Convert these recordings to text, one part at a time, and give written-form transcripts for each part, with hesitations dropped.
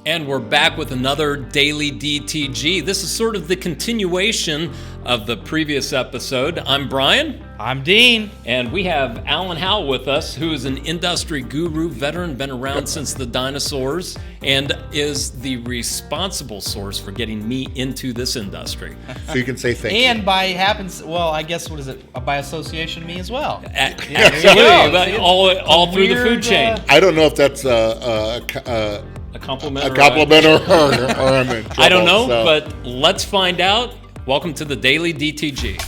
And we're back with another Daily DTG. This is sort of the continuation of the previous episode. I'm Brian. I'm Dean. And we have Alan Howe with us, who is an industry guru, veteran, been around since the dinosaurs, and is the responsible source for getting me into this industry. So you can say thank you. And by happens, well, I guess, what is it? By association, me as well. Absolutely. All through the food chain. I don't know if that's a compliment or I'm in trouble. I don't know, but let's find out. Welcome to the Daily DTG.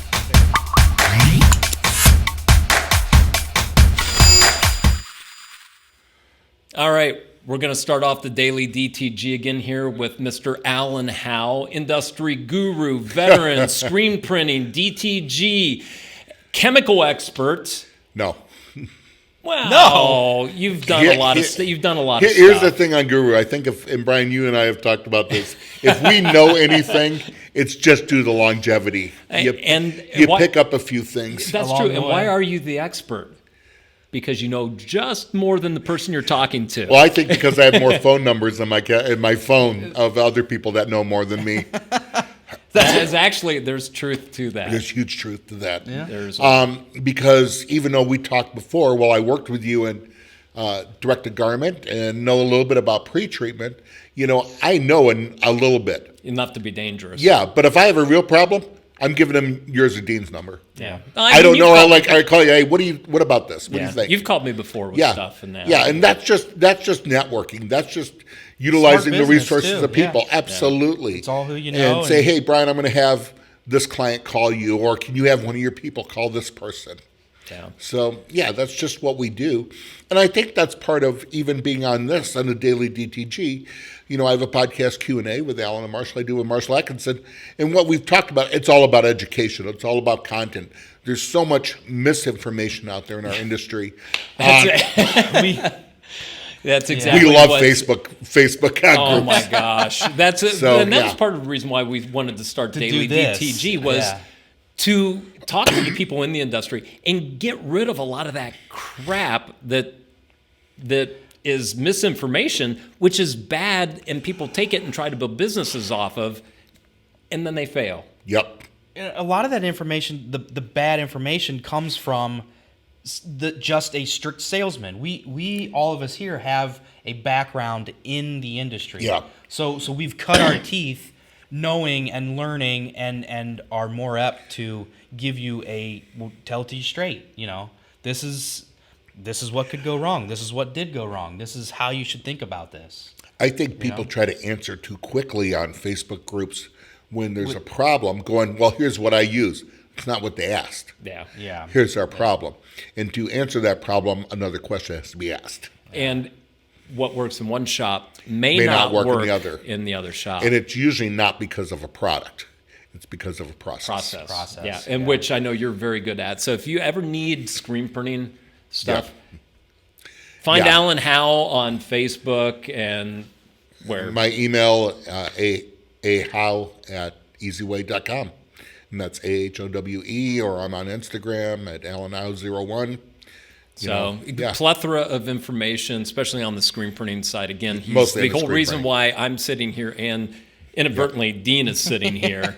All right, we're going to start off the Daily DTG again here with Mr. Alan Howe, industry guru, veteran, screen printing, DTG, chemical expert. No. Well, no, you've done a lot of stuff. You've done a lot of stuff. Here's the thing on Guru. I think and Brian, you and I have talked about this. If we know anything, it's just due to longevity. You pick up a few things. That's true. And why are you the expert? Because you know just more than the person you're talking to. Well, I think because I have more phone numbers in my phone of other people that know more than me. That is actually, there's truth to that. There's huge truth to that. Yeah. Because even though we talked before, I worked with you in direct garment and know a little bit about pre-treatment, I know a little bit. Enough to be dangerous. Yeah, but if I have a real problem, I'm giving them yours or Dean's number. Yeah. I don't know. I call you, hey, what about this? What do you think? You've called me before with stuff and that. Yeah, and that's just networking. That's just utilizing the resources of people. Yeah. Absolutely. It's all who you know. And say, hey, Brian, I'm going to have this client call you, or can you have one of your people call this person? Yeah. So, that's just what we do. And I think that's part of even being on the Daily DTG. I have a podcast Q&A with Alan and Marshall. I do with Marshall Atkinson. And what we've talked about, it's all about education. It's all about content. There's so much misinformation out there in our industry. That's exactly. We love Facebook groups. Oh my gosh, that's part of the reason why we wanted to start Daily DTG was to talk to the people in the industry and get rid of a lot of that crap that is misinformation, which is bad, and people take it and try to build businesses off of, and then they fail. Yep. A lot of that information, the bad information, comes from just a strict salesman. We all of us here have a background in the industry. Yeah. So we've cut our teeth knowing and learning and are more apt to give you tell it to you straight. This is what could go wrong. This is what did go wrong. This is how you should think about this. I think people try to answer too quickly on Facebook groups when there's a problem, going, well, here's what I use. It's not what they asked. Yeah. Here's our problem. And to answer that problem, another question has to be asked. And what works in one shop may not work in the other shop. And it's usually not because of a product. It's because of a process. Yeah, and which I know you're very good at. So if you ever need screen printing stuff, find Alan Howe on Facebook and where? My email, ahowe@easiway.com. And that's AHOWE, or I'm on Instagram at AlanHowe01. Plethora of information, especially on the screen printing side. Again, he's mostly the whole reason why I'm sitting here, and inadvertently Dean is sitting here.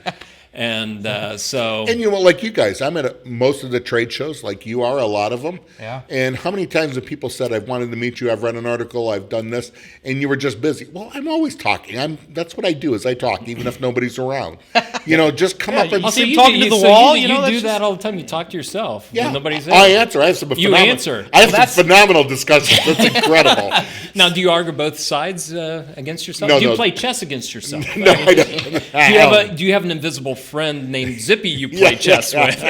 And like you guys, I'm at most of the trade shows, like you are, a lot of them. Yeah. And how many times have people said, I've wanted to meet you, I've read an article, I've done this, and you were just busy? Well, I'm always talking. That's what I do, is I talk, even if nobody's around. Just come up and see talking to the wall. You do that all the time. You talk to yourself when nobody's there. I answer. I have some phenomenal discussions. That's incredible. Now, do you argue both sides against yourself? No, do you play chess against yourself? No, I don't. Do you have an invisible friend named Zippy you play chess with?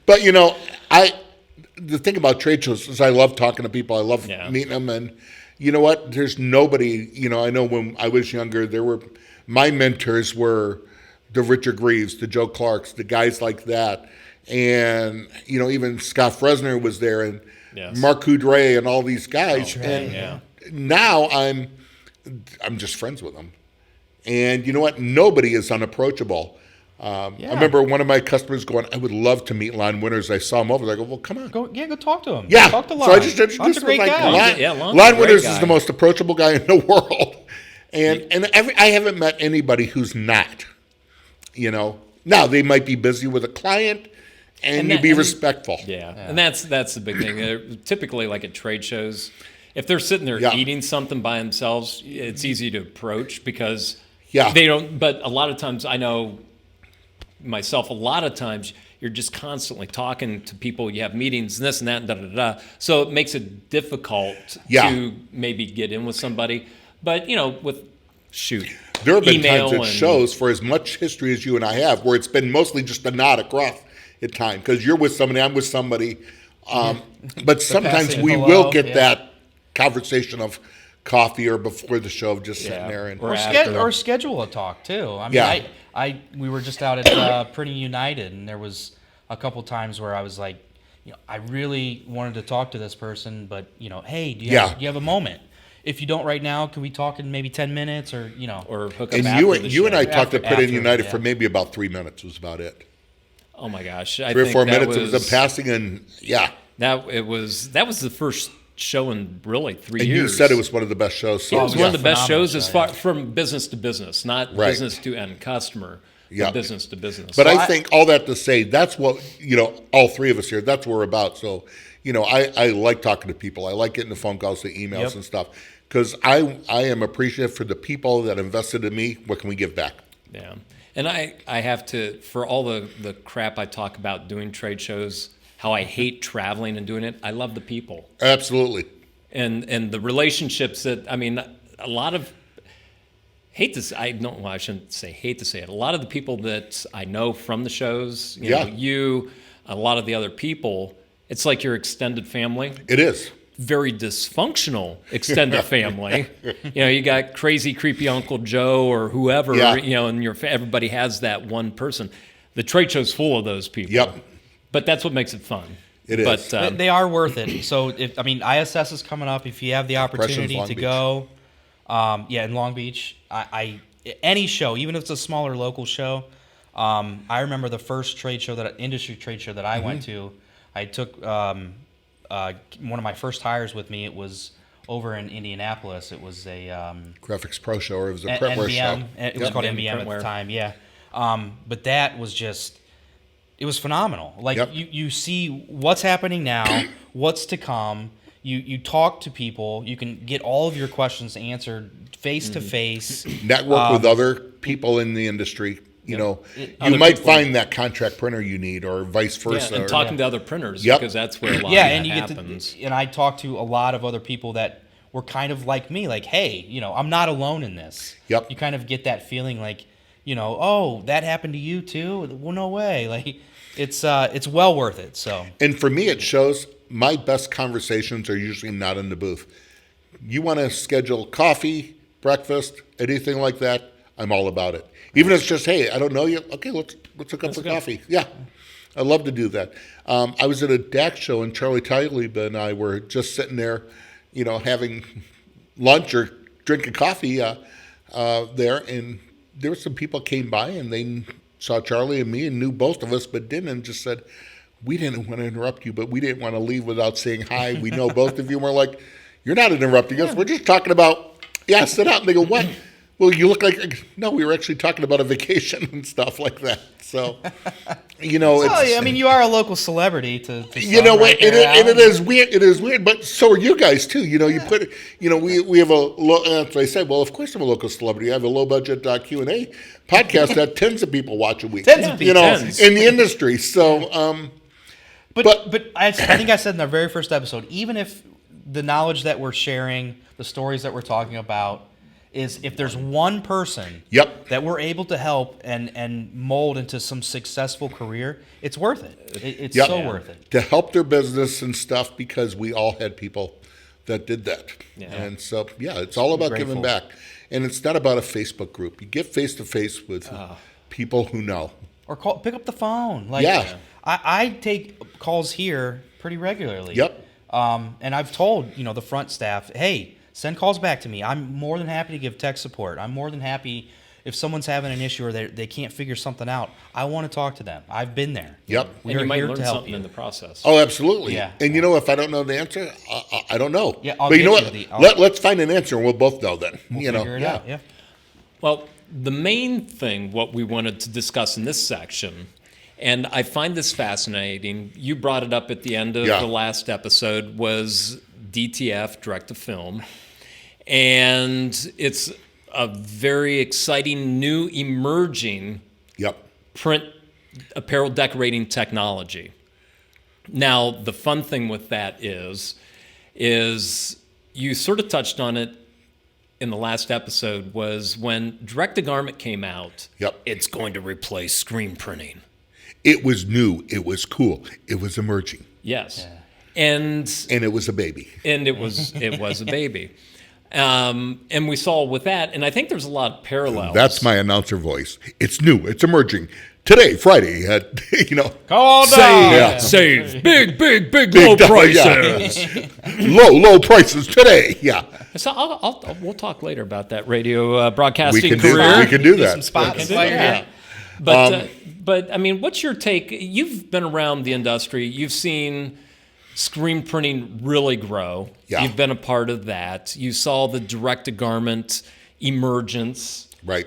But the thing about trade shows is I love talking to people. I love meeting them, and you know what? There's nobody. I know when I was younger, my mentors were the Richard Greaves, the Joe Clarks, the guys like that, and even Scott Fresner was there, and Mark Coudray, and all these guys. Now I'm just friends with them, and you know what? Nobody is unapproachable. I remember one of my customers going, I would love to meet Lon Winters. I saw him over there. I go, well, come on. Go talk to him. Yeah. Talk to Lon. So I just introduced him. Lon's a great guy. Lon Winters is the most approachable guy in the world. I haven't met anybody who's not, Now, they might be busy with a client, and you be respectful. Yeah, and that's the big thing. Typically, like at trade shows, if they're sitting there eating something by themselves, it's easy to approach because they don't. But a lot of times, I know myself, a lot of times you're just constantly talking to people. You have meetings and this and that and da-da-da. So it makes it difficult to maybe get in with somebody. But, there have been times at shows, for as much history as you and I have, where it's been mostly just a nod across at time because you're with somebody, I'm with somebody. But sometimes we will get that conversation of coffee or before the show, just sitting there. Or schedule a talk, too. I mean, we were just out at Pretty United, and there was a couple times where I was like, I really wanted to talk to this person, but, hey, do you have a moment? If you don't right now, can we talk in maybe 10 minutes or hook up and after the show? You and I talked at Pretty United for maybe about 3 minutes was about it. Oh my gosh. 3 or 4 minutes it was a passing and that was the first show in really 3 years. And you said it was one of the best shows. So it was one of the best shows as far from business to business, not business to end customer. But business to business. But I think all that to say, that's what, all three of us here, that's what we're about. So, I like talking to people. I like getting the phone calls, the emails and stuff. Because I am appreciative for the people that invested in me. What can we give back? Yeah. And I have to, for all the crap I talk about doing trade shows, how I hate traveling and doing it, I love the people. Absolutely. And the relationships that, a lot of, I shouldn't say hate to say it. A lot of the people that I know from the shows, you, a lot of the other people, it's like your extended family. It is. Very dysfunctional extended family. You got crazy, creepy Uncle Joe or whoever, and everybody has that one person. The trade show's full of those people. Yep. But that's what makes it fun. It is. But they are worth it. So, ISS is coming up. If you have the opportunity to go, in Long Beach, any show, even if it's a smaller local show, I remember the first industry trade show that I went to. I took one of my first hires with me. It was over in Indianapolis. It was a Graphics Pro Show, or it was a printwear show. It was called NBM at the time. Yeah, but that was just. It was phenomenal. You see what's happening now, what's to come. You talk to people. You can get all of your questions answered face to face. Network with other people in the industry. You might find that contract printer you need, or vice versa. And talking to other printers, because that's where a lot of that happens. And I talked to a lot of other people that were kind of like me, like, hey, I'm not alone in this. Yep. You kind of get that feeling like, oh, that happened to you too? Well, no way. Like, it's well worth it. So. And for me, it shows my best conversations are usually not in the booth. You want to schedule coffee, breakfast, anything like that, I'm all about it. Even if it's just, hey, I don't know you. Okay, let's hook up for coffee. Yeah, I love to do that. I was at a DAX show, and Charlie Tyleb and I were just sitting there, having lunch or drinking coffee there, and there were some people came by, and they saw Charlie and me and knew both of us, but didn't, and just said, we didn't want to interrupt you, but we didn't want to leave without saying hi. We know both of you. And we're like, you're not interrupting us. We're just talking about, sit out. And they go, what? Well, you look like, no, we were actually talking about a vacation and stuff like that. So, it's... you are a local celebrity to it is weird. It is weird, but so are you guys, too. You put it, we have as I said, well, of course I'm a local celebrity. I have a low-budget Q&A podcast that tens of people watch a week. Tens of people. In the industry. So, But I think I said in our very first episode, even if the knowledge that we're sharing, the stories that we're talking about, is if there's one person that we're able to help and mold into some successful career, it's worth it. It's so worth it. To help their business and stuff, because we all had people that did that. Yeah. And so, it's all about giving back. And it's not about a Facebook group. You get face-to-face with people who know. Or pick up the phone. I take calls here pretty regularly. Yep. And I've told, the front staff, hey, send calls back to me. I'm more than happy to give tech support. I'm more than happy if someone's having an issue or they can't figure something out, I want to talk to them. I've been there. Yep. And you might learn something in the process. Oh, absolutely. Yeah. And if I don't know the answer, I don't know. Yeah, but you know what? Let's find an answer and we'll both know then. We'll figure it out. Yeah. Well, the main thing, what we wanted to discuss in this section, and I find this fascinating, you brought it up at the end of the last episode, was DTF, direct to film. And it's a very exciting new emerging print apparel decorating technology. Now, the fun thing with that is you sort of touched on it in the last episode, was when direct-to-garment came out, it's going to replace screen printing. It was new. It was cool. It was emerging. Yes. Yeah. And it was a baby. And it was a baby. And we saw with that, and I think there's a lot of parallels. That's my announcer voice. It's new. It's emerging. Today, Friday, call down. Save big low prices. low prices today. Yeah. So we'll talk later about that radio broadcasting career. We can do that. Some spots. Yeah. But I mean, what's your take? You've been around the industry. You've seen screen printing really grow. Yeah. You've been a part of that. You saw the direct-to-garment emergence. Right.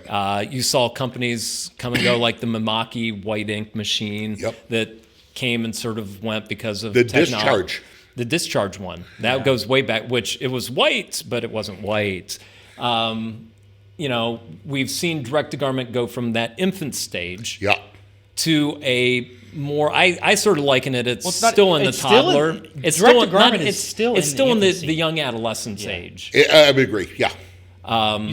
You saw companies come and go like the Mimaki white ink machine that came and sort of went because of the technology. discharge. The discharge one. That goes way back, which it was white, but it wasn't white. We've seen direct-to-garment go from that infant stage to a more, I sort of liken it, it's still in the toddler. It's still in the young adolescence age. I would agree, you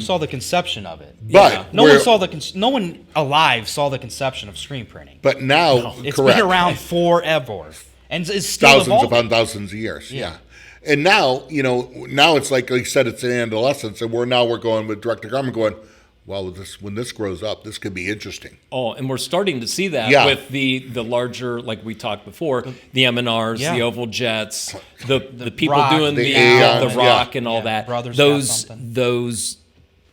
saw the conception of it. But no one alive saw the conception of screen printing. But now, it's been around forever. And it's still thousands evolving. upon thousands of years, And now, now it's like you said, it's an adolescence, and we're going with direct-to-garment going, well, when this grows up, this could be interesting. Oh, and we're starting to see that with the larger, like we talked before, the M&Rs, the oval jets, the people rock, doing the rock and all that. Those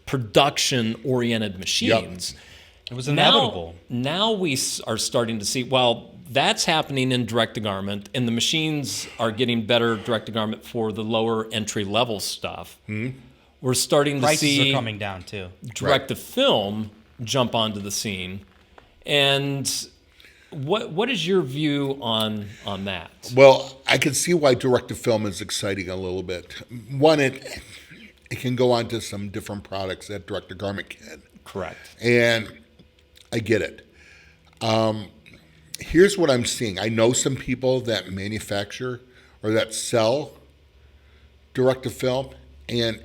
production-oriented machines. It was inevitable. Now we are starting to see, that's happening in direct-to-garment, and the machines are getting better direct-to-garment for the lower entry-level stuff. Mm-hmm. We're starting Prices to see are coming down too. Direct-to-film jump onto the scene. And what is your view on that? Well, I can see why direct-to-film is exciting a little bit. One, it can go on to some different products that direct-to-garment can. Correct. And I get it. Here's what I'm seeing. I know some people that manufacture or that sell direct-to-film, and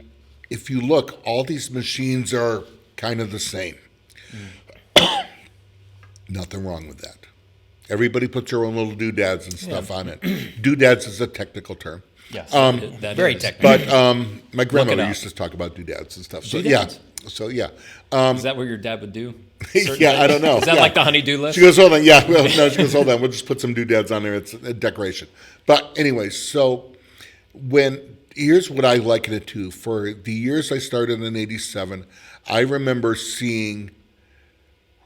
if you look, all these machines are kind of the same. Nothing wrong with that. Everybody puts their own little doodads and stuff on it. Doodads is a technical term. Yes, very technical. But my grandmother used to talk about doodads and stuff. So doodads? Is that what your dad would do? I don't know. Is that like the honey-do list? She goes, hold on. Yeah, well, no, she goes, hold on. We'll just put some doodads on there. It's a decoration. But anyway, so here's what I liken it to. For the years I started in '87, I remember seeing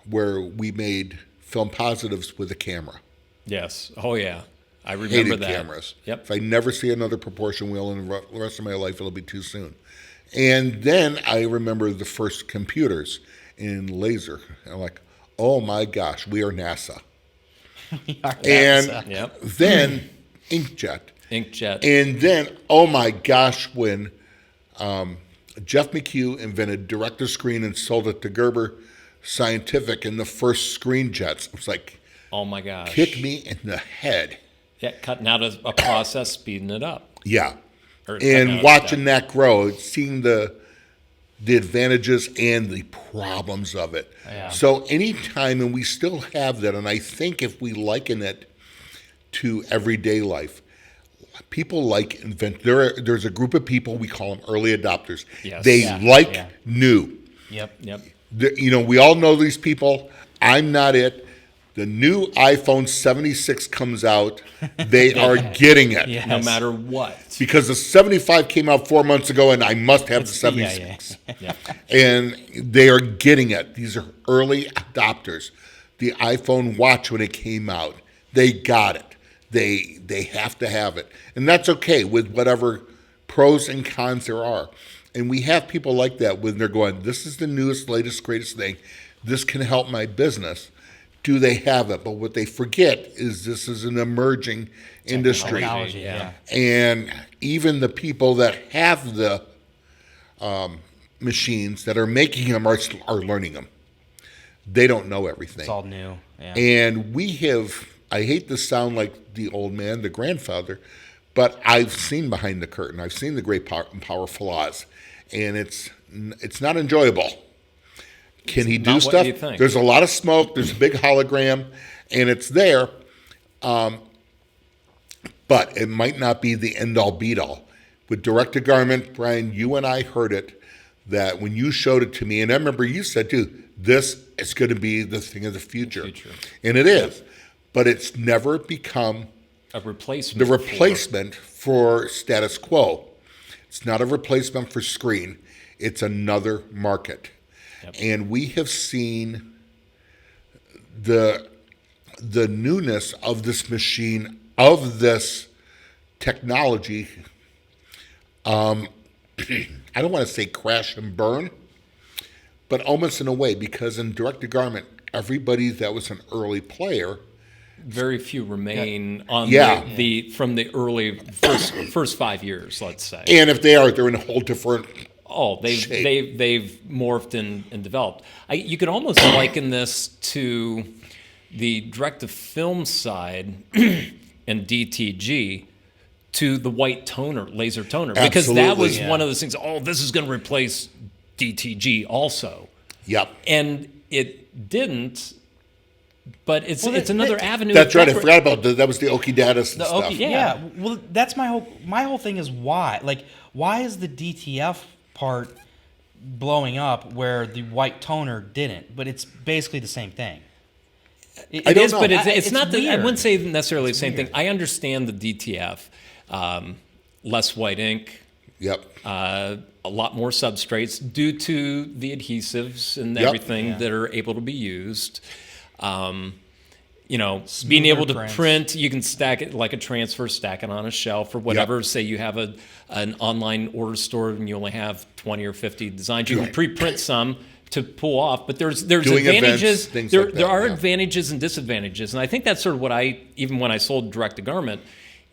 where we made film positives with a camera. Yes. Oh, yeah. I remember Hated that. cameras. Yep. If I never see another proportion wheel in the rest of my life, it'll be too soon. And then I remember the first computers in laser. And I'm like, oh my gosh, we are NASA. And then inkjet. And then, oh my gosh, when Jeff McHugh invented direct-to-screen and sold it to Gerber Scientific and the first screen jets, it was like, oh my gosh, kick me in the head. Yeah, cutting out a process, speeding it up. Yeah. And watching that grow, seeing the advantages and the problems of it. Yeah. So anytime, and we still have that, and I think if we liken it to everyday life, people like there's a group of people, we call them early adopters. Yes. They like new. Yep. We all know these people. I'm not it. The new iPhone 76 comes out, they are getting it. Yes. No matter what. Because the 75 came out 4 months ago, and I must have the 76. Yeah. And they are getting it. These are early adopters. The iPhone Watch, when it came out, they got it. They have to have it. And that's okay with whatever pros and cons there are. And we have people like that when they're going, this is the newest, latest, greatest thing. This can help my business. Do they have it? But what they forget is this is an emerging industry. Technology, yeah. And even the people that have the machines that are making them are learning them. They don't know everything. It's all new. Yeah. And we have, I hate to sound like the old man, the grandfather, but I've seen behind the curtain. I've seen the great power flaws. And it's not enjoyable. Can he do stuff? There's a lot of smoke. There's a big hologram, and it's there. But it might not be the end-all, be-all. With direct-to-garment, Brian, you and I heard it, that when you showed it to me, and I remember you said, too, this is going to be the thing of the future. And it is. But it's never become a replacement. The replacement for status quo. It's not a replacement for screen. It's another market. And we have seen the newness of this machine, of this technology. I don't want to say crash and burn, but almost in a way, because in direct-to-garment, everybody that was an early player, very few remain on the from the early first 5 years, let's say. And if they are, they're in a whole different. They've morphed and developed. You could almost liken this to the direct-to-film side and DTG to the white toner, laser toner, because that was one of those things. Oh, this is going to replace DTG also. Yep. And it didn't. But it's another avenue. That's right. I forgot about that. That was the Oki data stuff. Yeah. Well, that's my whole thing is why. Like, why is the DTF part blowing up where the white toner didn't? But it's basically the same thing. It is, but it's not. I wouldn't say necessarily the same thing. I understand the DTF, less white ink. Yep. A lot more substrates due to the adhesives and everything that are able to be used. Being able to print, you can stack it like a transfer, stack it on a shelf or whatever. Say you have an online order store and you only have 20 or 50 designs. You can pre-print some to pull off, but there's advantages. Events, there are advantages and disadvantages, and I think that's sort of what even when I sold direct to garment,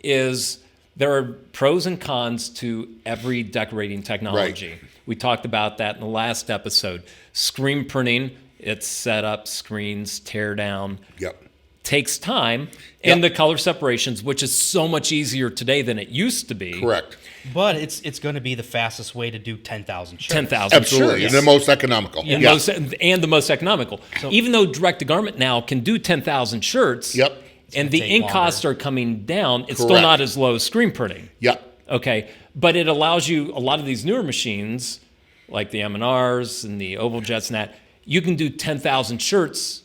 is there are pros and cons to every decorating technology. Right. We talked about that in the last episode. Screen printing. It's set up, screens, tear down. Yep. Takes time. And the color separations, which is so much easier today than it used to be. Correct. But it's going to be the fastest way to do 10,000 shirts. 10,000 Absolutely. shirts. And the most economical. And the most economical. So, even though direct-to-garment now can do 10,000 shirts, and the ink costs are coming down, it's still not as low as screen printing. Yep. Okay. But it allows you, a lot of these newer machines, like the M&Rs and the Oval Jets and that, you can do 10,000 shirts,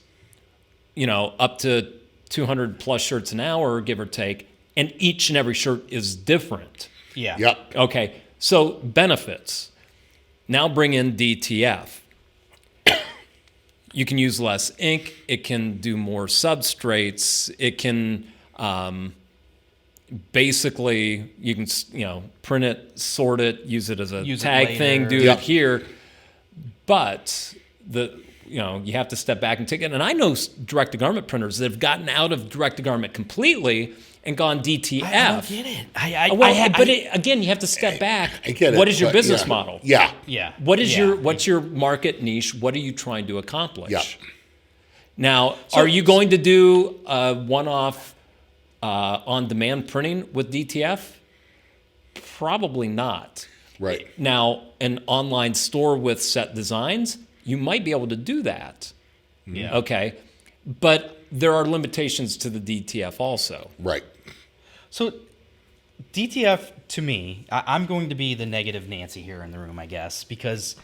up to 200 plus shirts an hour, give or take, and each and every shirt is different. Yeah. Yep. Okay, so benefits. Now bring in DTF. You can use less ink. It can do more substrates. It can basically, you can print it, sort it, use it as a tag thing, do it here. But you have to step back and take it. And I know direct-to-garment printers that have gotten out of direct-to-garment completely and gone DTF. I don't get it. Again, you have to step back. I get it. What is your business model? Yeah. What's your market niche? What are you trying to accomplish? Yeah. Now, are you going to do a one-off on-demand printing with DTF? Probably not. Right. Now, an online store with set designs, you might be able to do that. Yeah. Okay. But there are limitations to the DTF also. Right. So DTF, to me, I'm going to be the negative Nancy here in the room, I guess, because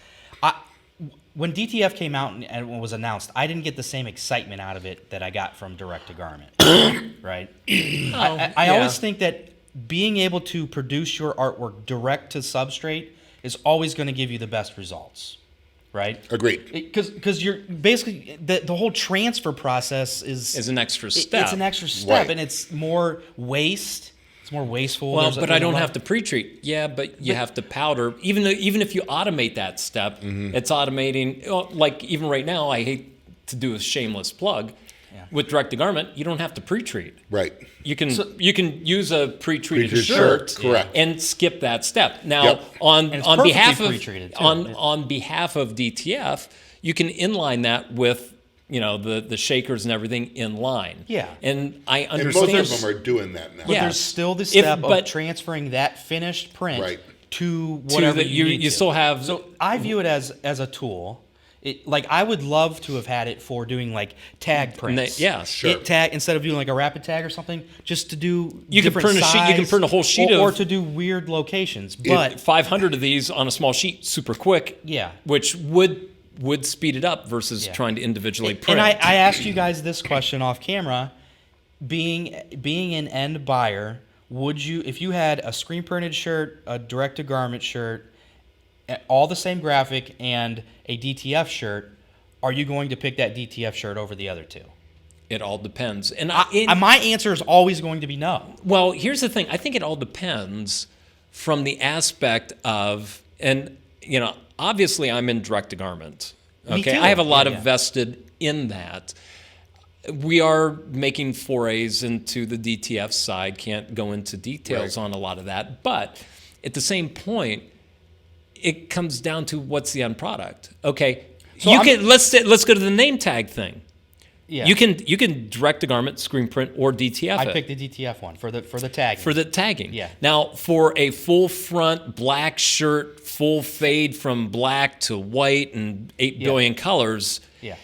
when DTF came out and was announced, I didn't get the same excitement out of it that I got from direct to garment. Right? I always think that being able to produce your artwork direct to substrate is always going to give you the best results. Right? Agreed. Because you're basically the whole transfer process is an extra step. It's an extra step, and it's more waste. It's more wasteful. Well, but I don't have to pre-treat. Yeah, but you have to powder. Even if you automate that step, it's automating. Like even right now, I hate to do a shameless plug. With direct to garment, you don't have to pre-treat. Right. You can use a pre-treated shirt correct. and skip that step. Now on behalf of on behalf of DTF, you can inline that with the shakers and everything in line. Yeah. And I understand. And most of them are doing that now. But there's still the step of transferring that finished print to whatever you still have. So I view it as a tool. Like I would love to have had it for doing like tag prints. Sure. Tag instead of doing like a rapid tag or something, just to do you can print a sheet. You can print a whole sheet or to do weird locations. But 500 of these on a small sheet, super quick. Yeah. Which would speed it up versus trying to individually print. And I asked you guys this question off camera. Being an end buyer, would you, if you had a screen printed shirt, a direct to garment shirt, all the same graphic, and a DTF shirt, are you going to pick that DTF shirt over the other two? It all depends. And my answer is always going to be no. Well, here's the thing. I think it all depends from the aspect of, and obviously I'm in direct to garment. Okay, Me too. I have a lot of vested in that. We are making forays into the DTF side. Can't go into details on a lot of that, but at the same point, it comes down to what's the end product. Okay, so let's go to the name tag thing. Yeah, you can direct to garment, screen print, or DTF. I picked the DTF one for the tagging. For the tagging. Yeah. Now for a full front black shirt, full fade from black to white and 8 billion colors. Yeah.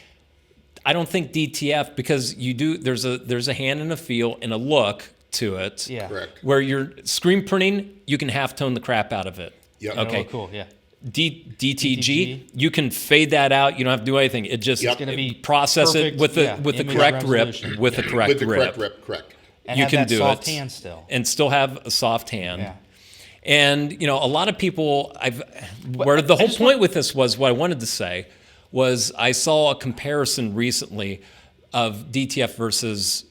I don't think DTF, because there's a hand and a feel and a look to it. Yeah. Correct. Where you're screen printing, you can half tone the crap out of it. Yep. Okay. Oh, cool. Yeah. DTG, you can fade that out. You don't have to do anything. It just It's going to be process perfect, it with the correct rip. With the correct rip. Correct. And you have can that do soft it hand still. and still have a soft hand. Yeah. And a lot of people. Where the whole point with this was, what I wanted to say was, I saw a comparison recently of DTF versus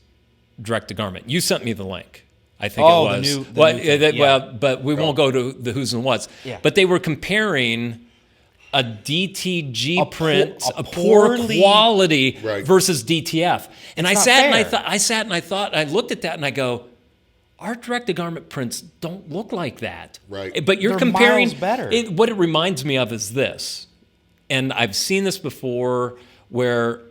direct to garment. You sent me the link. I think it was. But we won't go to the who's and what's. Yeah. But they were comparing a DTG print, a poor quality versus DTF. And I sat and I thought, I looked at that and I go, our direct to garment prints don't look like that. Right. But you're They're comparing. miles better. What it reminds me of is this, and I've seen this before, where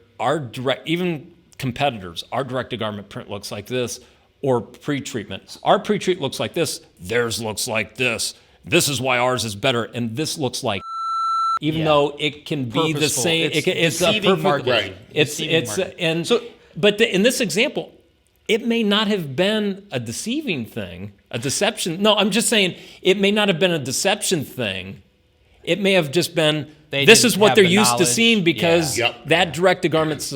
even competitors, our direct to garment print looks like this. Or pre-treatment. Our pre-treat looks like this. Theirs looks like this. This is why ours is better. And this looks like, even though it can be the same. It's a perfect marketing. Right. But in this example, it may not have been a deceiving thing, a deception. No, I'm just saying it may not have been a deception thing. It may have just been, this is what they're used to seeing, because that direct to garments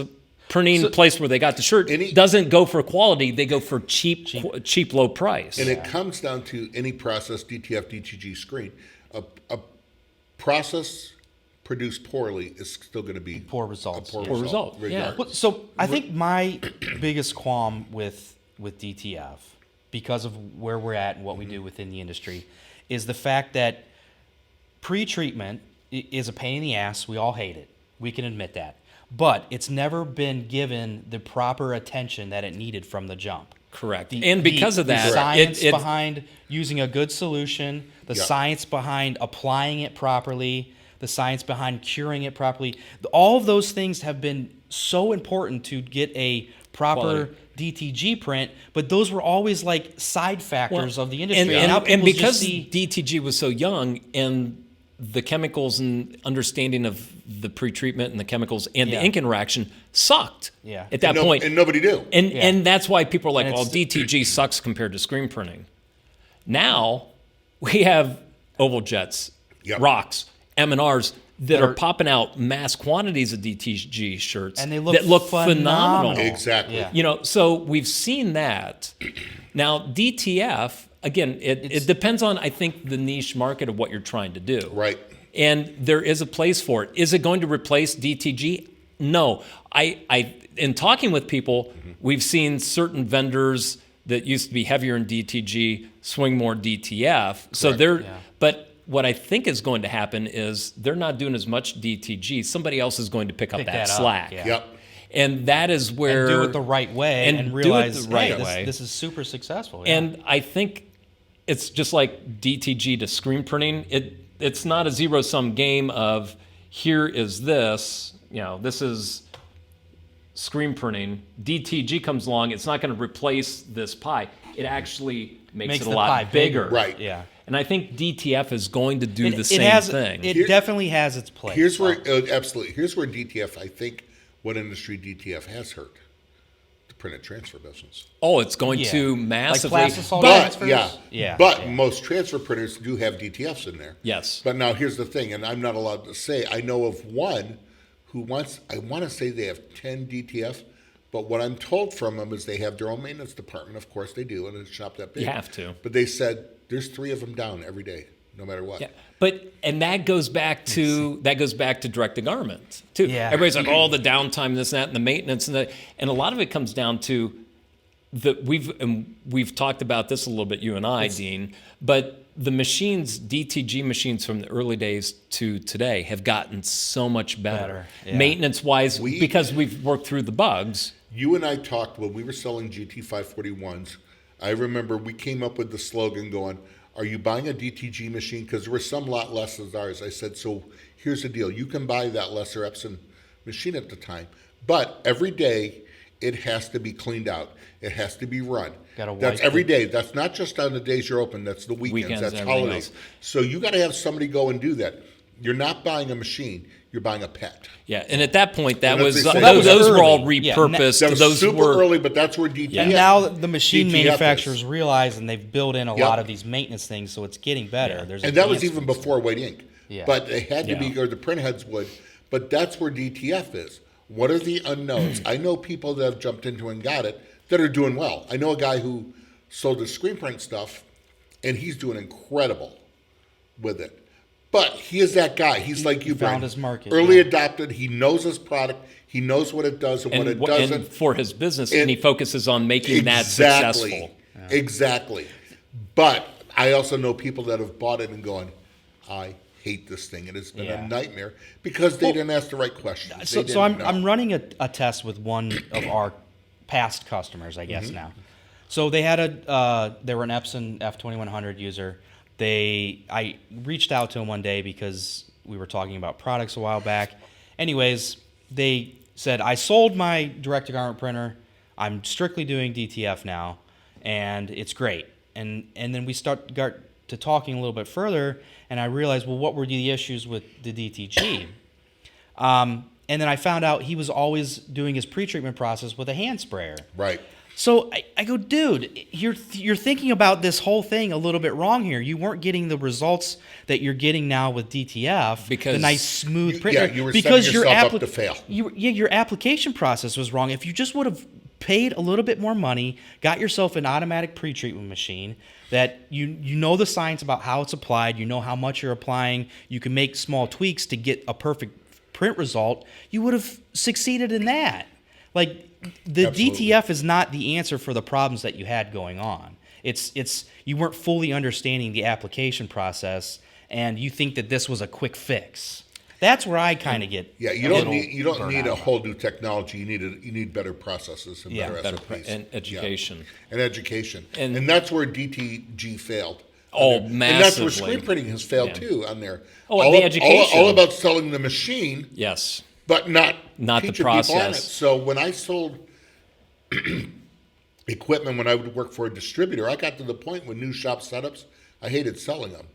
printing place where they got the shirt doesn't go for quality. They go for cheap, low price. And it comes down to any process, DTF, DTG screen. A process produced poorly is still going to be poor results. Poor result. Yeah. So I think my biggest qualm with DTF, because of where we're at and what we do within the industry, is the fact that pre-treatment is a pain in the ass. We all hate it. We can admit that. But it's never been given the proper attention that it needed from the jump. Correct. And because of that, the science behind using a good solution, the science behind applying it properly, the science behind curing it properly, all of those things have been so important to get a proper DTG print, but those were always like side factors of the industry. And because DTG was so young, and the chemicals and understanding of the pre-treatment and the chemicals and the ink interaction sucked at that point. And nobody knew. And that's why people are like, well, DTG sucks compared to screen printing. Now we have oval jets, rocks, M&Rs that are popping out mass quantities of DTG shirts and they look that look phenomenal. Exactly. Yeah. You know, so we've seen that. Now, DTF, again, it depends on, I think, the niche market of what you're trying to do. Right. And there is a place for it. Is it going to replace DTG? No. I in talking with people, we've seen certain vendors that used to be heavier in DTG swing more DTF. So but what I think is going to happen is they're not doing as much DTG. Somebody else is going to pick up that slack. Yeah. Yep. And that is where... And do it the right way and realize, this is super successful. Yeah. And I think it's just like DTG to screen printing. It's not a zero-sum game of here is this, this is screen printing. DTG comes along, it's not going to replace this pie. It actually makes it a lot bigger. Right. Yeah. And I think DTF is going to do the same thing. It definitely has its place. Here's where DTF, I think, what industry DTF has hurt? The print and transfer business. Oh, it's going to massively. Like transfers? But most transfer printers do have DTFs in there. Yes. But now here's the thing, and I'm not allowed to say, I know of one who I want to say they have 10 DTF, but what I'm told from them is they have their own maintenance department. Of course they do, and it's not that big. You have to. But they said there's 3 of them down every day, no matter what. Yeah. And that goes back to direct to garment too. Yeah. Everybody's like, the downtime, this and that, and the maintenance, and a lot of it comes down to we've talked about this a little bit, you and I, Dean, but the machines, DTG machines from the early days to today have gotten so much better. Yeah. Maintenance-wise, because we've worked through the bugs. You and I talked when we were selling GT541s. I remember we came up with the slogan going, are you buying a DTG machine? Because there were some lot less than ours. I said, so here's the deal. You can buy that lesser Epson machine at the time, but every day it has to be cleaned out. It has to be run. That's every day. That's not just on the days you're open. That's the weekends. That's holidays. Else. So you got to have somebody go and do that. You're not buying a machine. You're buying a pet. Yeah, and at that point, those were all repurposed. That was super early, but that's where DTF. And now the machine manufacturers realize, and they've built in a lot of these maintenance things, so it's getting better. Yeah. And that was even before white ink. Yeah. But they had to be, or the print heads would. But that's where DTF is. What are the unknowns? I know people that have jumped into and got it that are doing well. I know a guy who sold his screen print stuff, and he's doing incredible with it. But he is that guy. He's like you, Brian. Found his market. Early adopted. He knows his product. He knows what it does and what it doesn't. And for his business, and he focuses on making that successful. Yeah. Exactly. But I also know people that have bought it and going, I hate this thing. It has been a nightmare because they didn't ask the right questions. So I'm running a test with one of our past customers, I guess now. So they had they were an Epson F2100 user. I reached out to him one day because we were talking about products a while back. Anyways, they said, I sold my direct-to-garment printer. I'm strictly doing DTF now, and it's great. And then we got to talking a little bit further, and I realized, well, what were the issues with the DTG? And then I found out he was always doing his pre-treatment process with a hand sprayer. Right. So I go, dude, you're thinking about this whole thing a little bit wrong here. You weren't getting the results that you're getting now with DTF, because the nice smooth printer. Yeah, you were setting yourself up to fail. Your application process was wrong. If you just would have paid a little bit more money, got yourself an automatic pre-treatment machine that you know the science about how it's applied, you know how much you're applying, you can make small tweaks to get a perfect print result, you would have succeeded in that. Like, the Absolutely. DTF is not the answer for the problems that you had going on. It's you weren't fully understanding the application process, and you think that this was a quick fix. That's where I kind of get. Yeah, you don't need a whole new technology. You need better processes and better SOPs. And education. Yeah. And education. And that's where DTG failed. Oh, massively. And that's where screen printing has failed too on there. Oh, the education. All about selling the machine. Yes. But not the process. So when I sold equipment, when I would work for a distributor, I got to the point with new shop setups, I hated selling them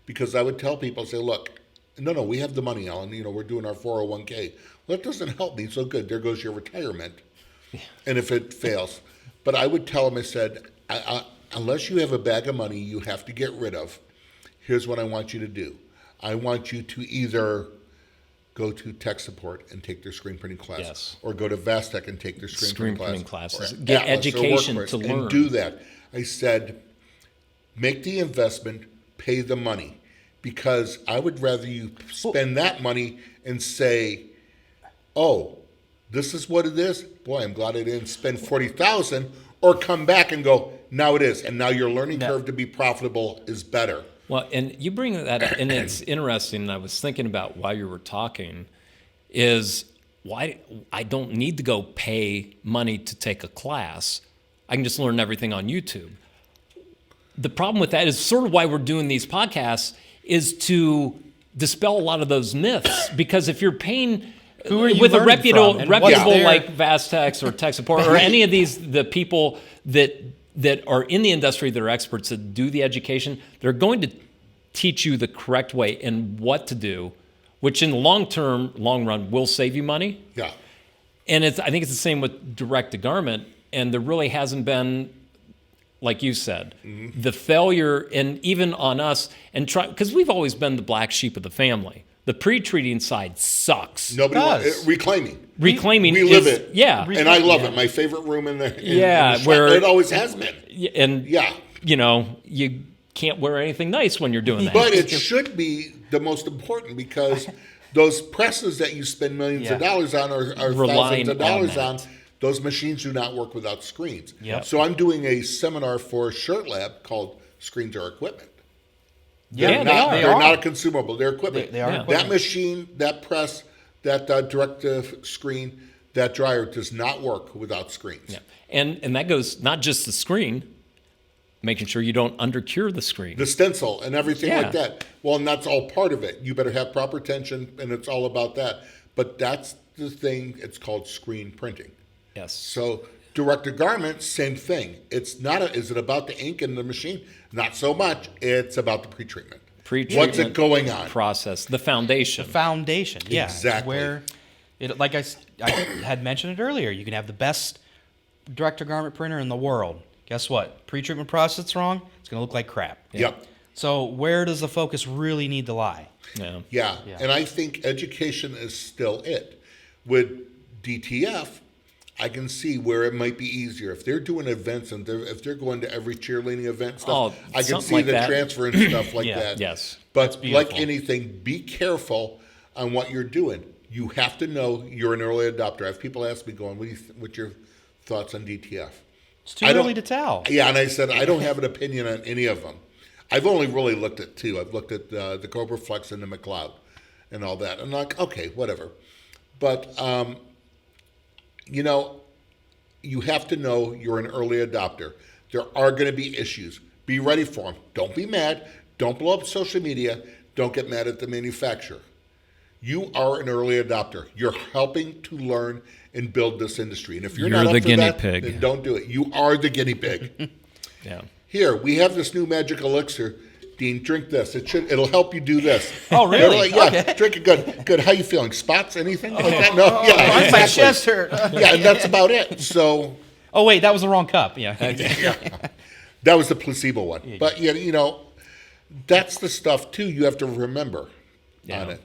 because I would tell people, say, look, no, we have the money, Alan. We're doing our 401k. Well, that doesn't help me. So good. There goes your retirement. And if it fails. But I would tell them, I said, unless you have a bag of money you have to get rid of, here's what I want you to do. I want you to either go to tech support and take their screen printing class, Yes. or go to Vastec and take their screen printing classes. or Get Atlas education or to learn. and do that. I said, make the investment, pay the money, because I would rather you spend that money and say, oh, this is what it is. Boy, I'm glad I didn't spend $40,000, or come back and go, now it is, and now your learning curve to be profitable is better. Well, and you bring that up, and it's interesting, and I was thinking about while you were talking, is why I don't need to go pay money to take a class. I can just learn everything on YouTube. The problem with that is sort of why we're doing these podcasts, is to dispel a lot of those myths, because if you're paying with a reputable like Vastex or Tech Support or any of the people that are in the industry that are experts that do the education, they're going to teach you the correct way and what to do, which in the long run will save you money. Yeah. And I think it's the same with direct to garment, and there really hasn't been, like you said, the failure, and even on us, and because we've always been the black sheep of the family. The pre-treating side sucks. Nobody wants reclaiming. Reclaiming. We live it. Yeah. And I love it. My favorite room in the where it always has been. And you can't wear anything nice when you're doing that. But it should be the most important, because those presses that you spend millions of dollars on or thousands of dollars on, those machines do not work without screens. Yep. So I'm doing a seminar for Shirt Lab called Screens Are Equipment. They're not a consumable. They're equipment. They are equipment. That machine, that press, that direct screen, that dryer does not work without screens. Yeah. And that goes not just the screen, making sure you don't undercure the screen. The stencil and everything like that. Well, and that's all part of it. You better have proper tension, and it's all about that. But that's the thing. It's called screen printing. Yes. So direct to garment, same thing. It's not. Is it about the ink in the machine? Not so much. It's about the pre-treatment. What's it going on? Process, the foundation. Yeah. Exactly. Where, like I had mentioned it earlier, you can have the best direct to garment printer in the world. Guess what? Pre-treatment process wrong, it's going to look like crap. Yep. So where does the focus really need to lie? Yeah. And I think education is still it. With DTF, I can see where it might be easier. If they're doing events and if they're going to every cheerleading event and stuff, I can see the transfer and stuff like that. Yes. But like anything, be careful on what you're doing. You have to know you're an early adopter. I have people ask me, going, what's your thoughts on DTF? It's too early to tell. Yeah, and I said, I don't have an opinion on any of them. I've only really looked at two. I've looked at the Cobra Flex and the McLeod and all that. And I'm like, okay, whatever. But, you have to know you're an early adopter. There are going to be issues. Be ready for them. Don't be mad. Don't blow up social media. Don't get mad at the manufacturer. You are an early adopter. You're helping to learn and build this industry. And if you're not up the for guinea that, pig. then don't do it. You are the guinea pig. Yeah. Here, we have this new magic elixir. Dean, drink this. It'll help you do this. Oh, really? Like, yeah, okay. Drink it. Good. How you feeling? Spots? Anything like that? No. Yeah, exactly. My chest hurt. Yeah, and that's about it. So. Oh wait, that was the wrong cup. Yeah. That was the placebo one. But that's the stuff too. You have to remember on it.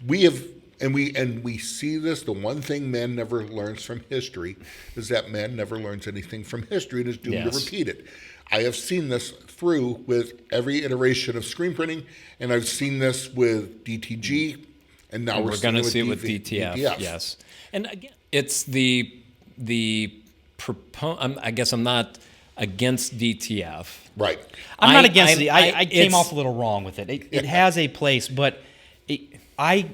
We have, and we see this. The one thing man never learns from history is that man never learns anything from history and is doomed to repeat it. I have seen this through with every iteration of screen printing, and I've seen this with DTG, and now we're going to see it with DTF. Yes, and again, it's I guess I'm not against DTF. Right. I'm not against it. I came off a little wrong with it. It has a place, but I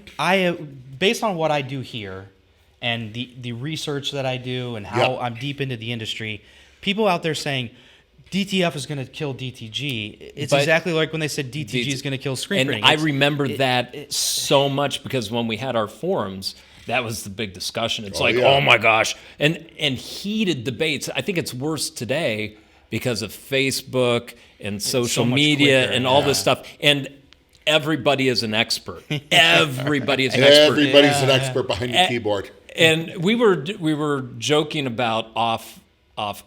based on what I do here and the research that I do and how I'm deep into the industry, people out there saying DTF is going to kill DTG. It's exactly like when they said DTG is going to kill screen printing. And I remember that so much because when we had our forums, that was the big discussion. It's oh my gosh, and heated debates. I think it's worse today because of Facebook and social media and all this stuff. And everybody is an expert. Everybody is an expert. Everybody's an expert behind the keyboard. And we were joking about off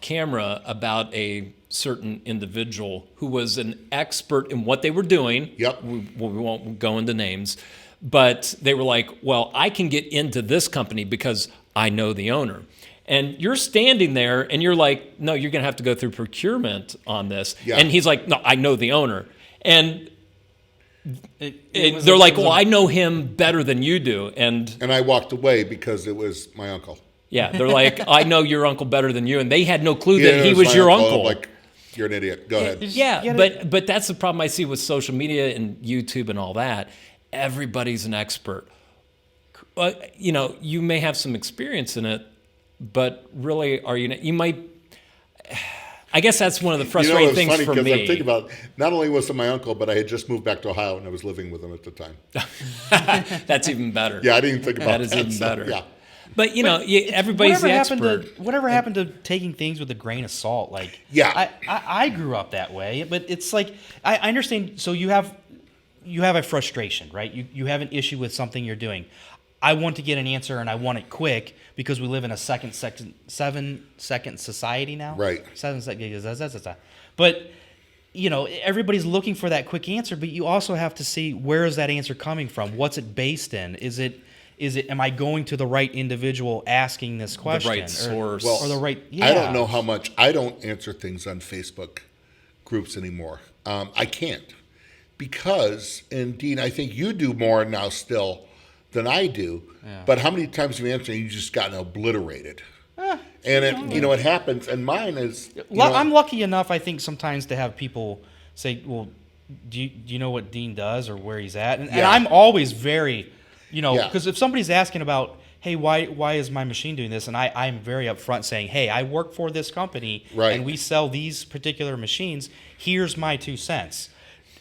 camera about a certain individual who was an expert in what they were doing. Yep. We won't go into names, but they were like, well, I can get into this company because I know the owner. And you're standing there and you're like, no, you're going to have to go through procurement on this. Yeah. And he's like, no, I know the owner. And they're like, well, I know him better than you do. And I walked away because it was my uncle. Yeah, they're like, I know your uncle better than you. And they had no clue that he was your uncle. Like, you're an idiot. Go ahead. Yeah, but that's the problem I see with social media and YouTube and all that. Everybody's an expert. You know, you may have some experience in it, but really, are you? You might. I guess that's one of the frustrating things for me. I'm thinking about, not only was it my uncle, but I had just moved back to Ohio and I was living with him at the time. That's even better. Yeah, I didn't even think about that. That is even better. Yeah. But, you know, everybody's the expert. Whatever happened to taking things with a grain of salt? Like, yeah. I grew up that way, but it's like, I understand. So you have a frustration, right? You have an issue with something you're doing. I want to get an answer and I want it quick because we live in a 7-second society now. Right. 7 seconds. But, you know, everybody's looking for that quick answer, but you also have to see, where is that answer coming from? What's it based in? Is it, am I going to the right individual asking this question? The right source. Or the right, yeah. I don't know how much, I don't answer things on Facebook groups anymore. I can't. Because, and Dean, I think you do more now still than I do. Yeah. But how many times have you answered and you just gotten obliterated? And it happens. And mine is, I'm lucky enough, I think, sometimes to have people say, well, do you know what Dean does or where he's at? And I'm always very, because if somebody's asking about, hey, why is my machine doing this? And I'm very upfront saying, hey, I work for this company and we sell these particular machines. Here's my 2 cents.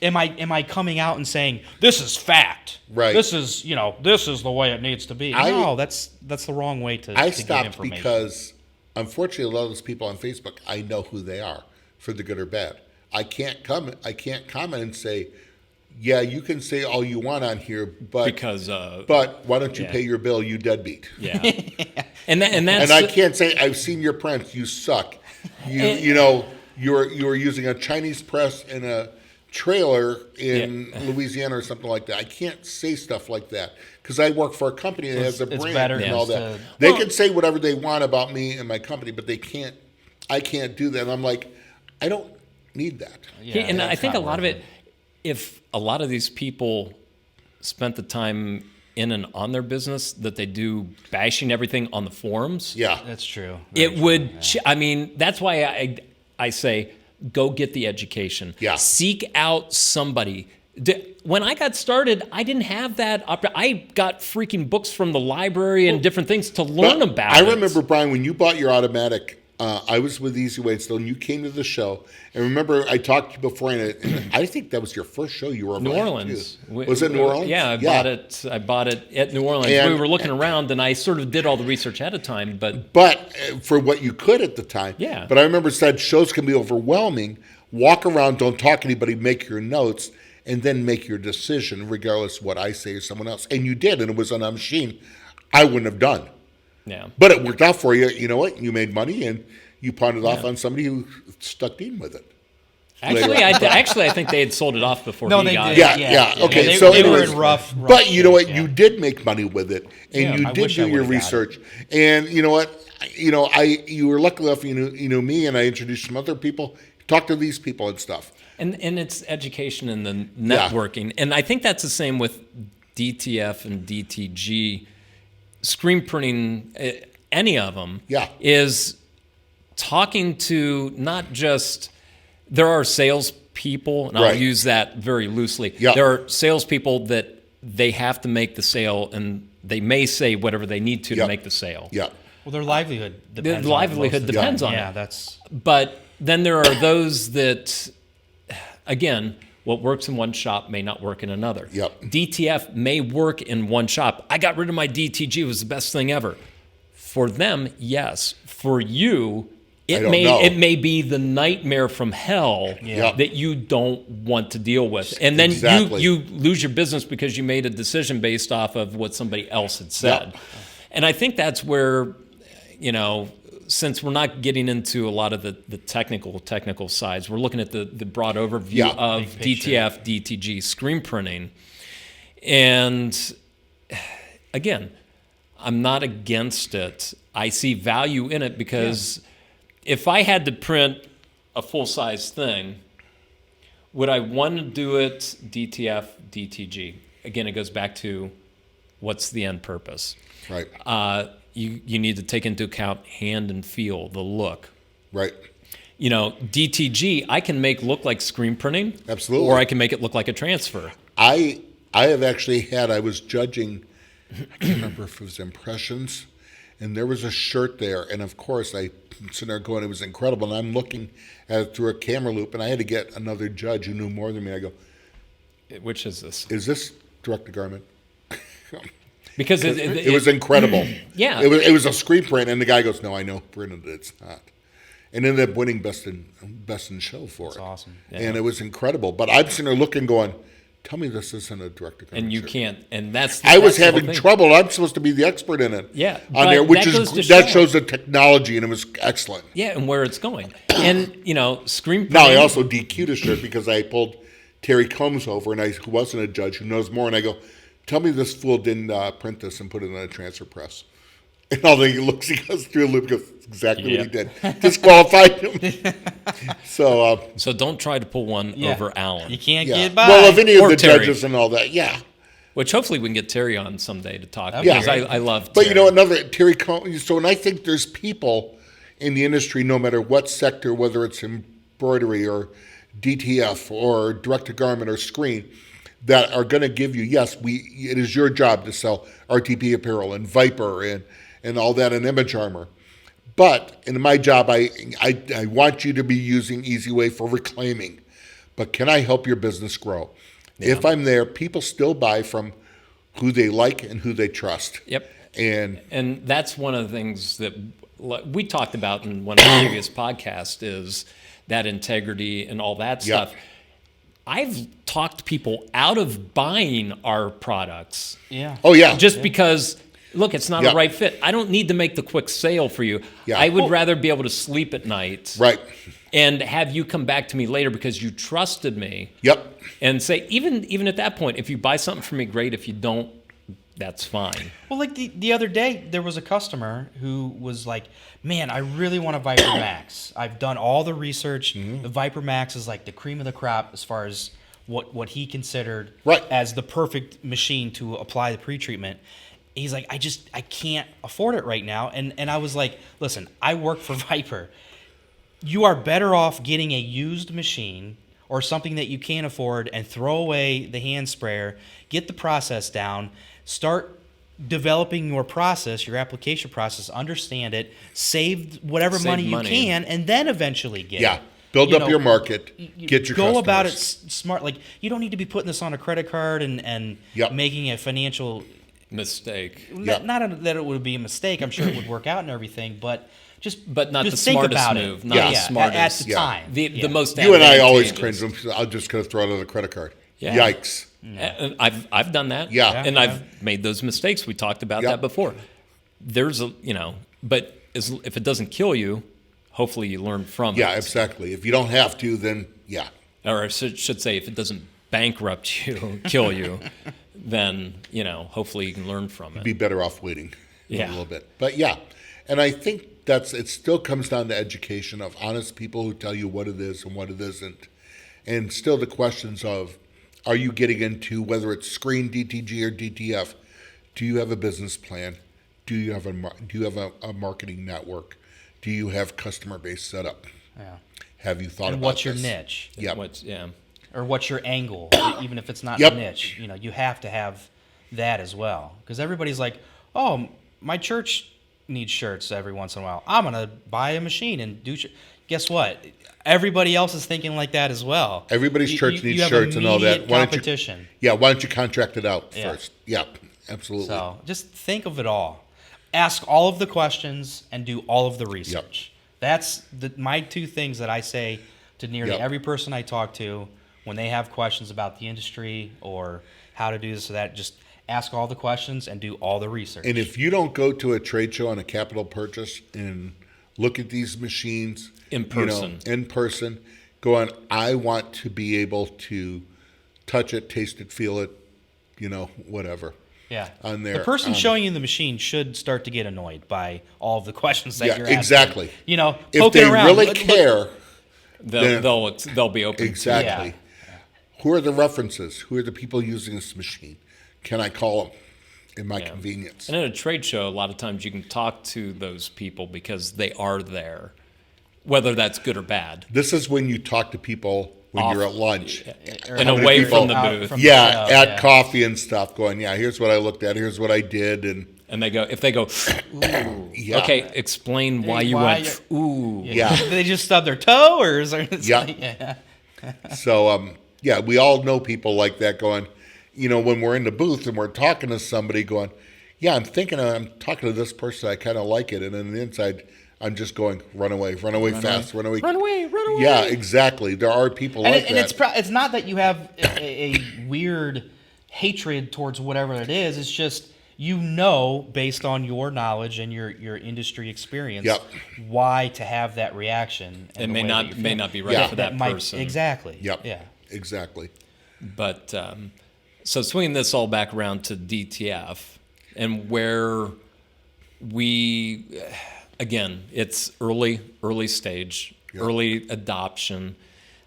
Am I coming out and saying, this is fact? Right. This is the way it needs to be. No, that's the wrong way to get information. I stopped because, unfortunately, a lot of those people on Facebook, I know who they are, for the good or bad. I can't comment and say, yeah, you can say all you want on here, but why don't you pay your bill, you deadbeat? Yeah. and I can't say, I've seen your prints, you suck. You're using a Chinese press in a trailer in Louisiana or something like that. I can't say stuff like that because I work for a company that has a brand and all that. They can say whatever they want about me and my company, but I can't do that. And I'm like, I don't need that. Yeah, and I think a lot of it, if a lot of these people spent the time in and on their business that they do bashing everything on the forums. Yeah, that's true. I mean, that's why I say, go get the education. Yeah. Seek out somebody. When I got started, I didn't have that. I got freaking books from the library and different things to learn about it. I remember, Brian, when you bought your automatic, I was with Easiway still, and you came to the show. And remember, I talked to you before, and I think that was your first show you were over New Orleans. Was it New Orleans? Yeah, I bought it at New Orleans. And we were looking around, and I sort of did all the research ahead of time. But for what you could at the time. Yeah. But I remember said shows can be overwhelming. Walk around, don't talk to anybody, make your notes, and then make your decision, regardless of what I say or someone else. And you did, and it was on a machine I wouldn't have done. Yeah. But it worked out for you. You know what? You made money, and you pawned it off on somebody who stuck in with it. Actually, I think they had sold it off before he got it. Yeah. Okay, they were in rough. But you know what? You did make money with it, and you did do your research. And you know what? You were lucky enough. You knew me, and I introduced some other people. Talk to these people and stuff. And it's education and the networking. And I think that's the same with DTF and DTG. Screen printing, any of them, is talking to not just, there are salespeople, and I'll use that very loosely. Yeah. There are salespeople that they have to make the sale, and they may say whatever they need to make the sale. Yeah. Well, their livelihood depends on it. Yeah, that's. But then there are those that, again, what works in one shop may not work in another. Yep. DTF may work in one shop. I got rid of my DTG. It was the best thing ever. For them, yes. For you, it may be the nightmare from hell that you don't want to deal with. And then you lose your business because you made a decision based off of what somebody else had said. Yep. And I think that's where, since we're not getting into a lot of the technical sides, we're looking at the broad overview of DTF, DTG, screen printing. And again, I'm not against it. I see value in it because if I had to print a full-size thing, would I want to do it DTF, DTG? Again, it goes back to what's the end purpose. Right. You need to take into account hand and feel, the look. Right. You know, DTG, I can make look like screen printing. Absolutely. Or I can make it look like a transfer. I have actually I was judging, I can't remember if it was Impressions, and there was a shirt there, and of course I sitting there going, it was incredible, and I'm looking at it through a camera loop, and I had to get another judge who knew more than me. I go, which is this? Is this direct to garment? Because it was incredible. Yeah. It was a screen print, and the guy goes, no, I know, printed it, it's not. And ended up winning best in show for it. That's awesome. Yeah. And it was incredible. But I'm sitting there looking, going, tell me this isn't a direct to garment. And you shirt. can't. And that's. I was having trouble. I'm supposed to be the expert in it. Yeah. On there, which that shows the technology, and it was excellent. Yeah, and where it's going. And you know, screen printing. Now I also DQ'd a shirt because I pulled Terry Combs over, and who wasn't a judge, who knows more, and I go, tell me this fool didn't print this and put it in a transfer press. And all he looks, he goes through a loop, goes, exactly what he did. Disqualified him. So don't try to pull one over Alan. You can't get by. Well, if any of Or the Terry. judges and all that, Which hopefully we can get Terry on someday to talk. Yeah. Because I love Terry. But you know, another Terry Combs. So, and I think there's people in the industry, no matter what sector, whether it's embroidery or DTF or direct to garment or screen, that are going to give you, it is your job to sell RTP apparel and Viper and all that and Image Armor. But in my job, I want you to be using Easiway for reclaiming. But can I help your business grow? Yeah. If I'm there, people still buy from who they like and who they trust. Yep. And that's one of the things that we talked about in one of the previous podcasts is that integrity and all that stuff. I've talked people out of buying our products. Yeah. Oh, yeah. Just because, look, it's not a right fit. I don't need to make the quick sale for you. Yeah. I would rather be able to sleep at night. Right. And have you come back to me later because you trusted me. Yep. And say, even at that point, if you buy something from me, great. If you don't, that's fine. Well, like the other day, there was a customer who was like, man, I really want a Viper Max. I've done all the research. Mm-hmm. The Viper Max is like the cream of the crop as far as what he considered as the perfect machine to apply the pretreatment. He's like, I can't afford it right now. And I was like, listen, I work for Viper. You are better off getting a used machine or something that you can't afford and throw away the hand sprayer, get the process down, start developing your process, your application process, understand it, save whatever money you can, and then eventually get it. Build up your market, get your customers. Go about it smart. Like, you don't need to be putting this on a credit card and making a financial mistake. Not that it would be a mistake. I'm sure it would work out and everything, but not just the think smartest about move. It. Not the smartest. At the time. The most You and I always cringe. I'm just going to throw it on a credit card. Yeah. Yikes. And I've done that. Yeah. And I've made those mistakes. We talked about that before. There's but if it doesn't kill you, hopefully you learn from it. Yeah, exactly. If you don't have to, then Or I should say, if it doesn't bankrupt you, kill you, then, hopefully you can learn from it. You'd be better off waiting a little bit. But and I think it still comes down to education of honest people who tell you what it is and what it isn't. And still the questions of, are you getting into, whether it's screen, DTG, or DTF, do you have a business plan? Do you have a marketing network? Do you have customer base set up? Yeah. Have you thought and about what's this? your niche? Yeah. Or what's your angle? Even if it's not a niche, you have to have that as well. Because everybody's like, oh, my church needs shirts every once in a while. I'm gonna buy a machine and do. Guess what? Everybody else is thinking like that as well. Everybody's church needs shirts and all that. Why don't you contract it out first? Yeah, absolutely. So just think of it all. Ask all of the questions and do all of the research. That's my two things that I say to nearly every person I talk to when they have questions about the industry or how to do this or that. Just ask all the questions and do all the research. And if you don't go to a trade show on a capital purchase and look at these machines in person, go on, I want to be able to touch it, taste it, feel it, whatever. Yeah. On there. The person showing you the machine should start to get annoyed by all of the questions that you're asking. Exactly. If they around, really care, they'll be open. Exactly. Who are the references? Who are the people using this machine? Can I call them in my convenience? And at a trade show, a lot of times you can talk to those people because they are there, whether that's good or bad. This is when you talk to people when you're at lunch. And away from the booth. At coffee and stuff, going, here's what I looked at, here's what I did. And they go, ooh, okay, explain why you went, ooh. Yeah. Did they just stub their toe, or is there... So, we all know people like that going, when we're in the booth and we're talking to somebody going, I'm talking to this person, I kind of like it. And then the inside, I'm just going, run away fast. Run away. Yeah, exactly. There are people like that. It's not that you have a weird hatred towards whatever it is. It's just, based on your knowledge and your industry experience, why to have that reaction. It may not be right for that person. Exactly. Yep. Yeah. Exactly. But so swinging this all back around to DTF and where again, it's early stage, early adoption.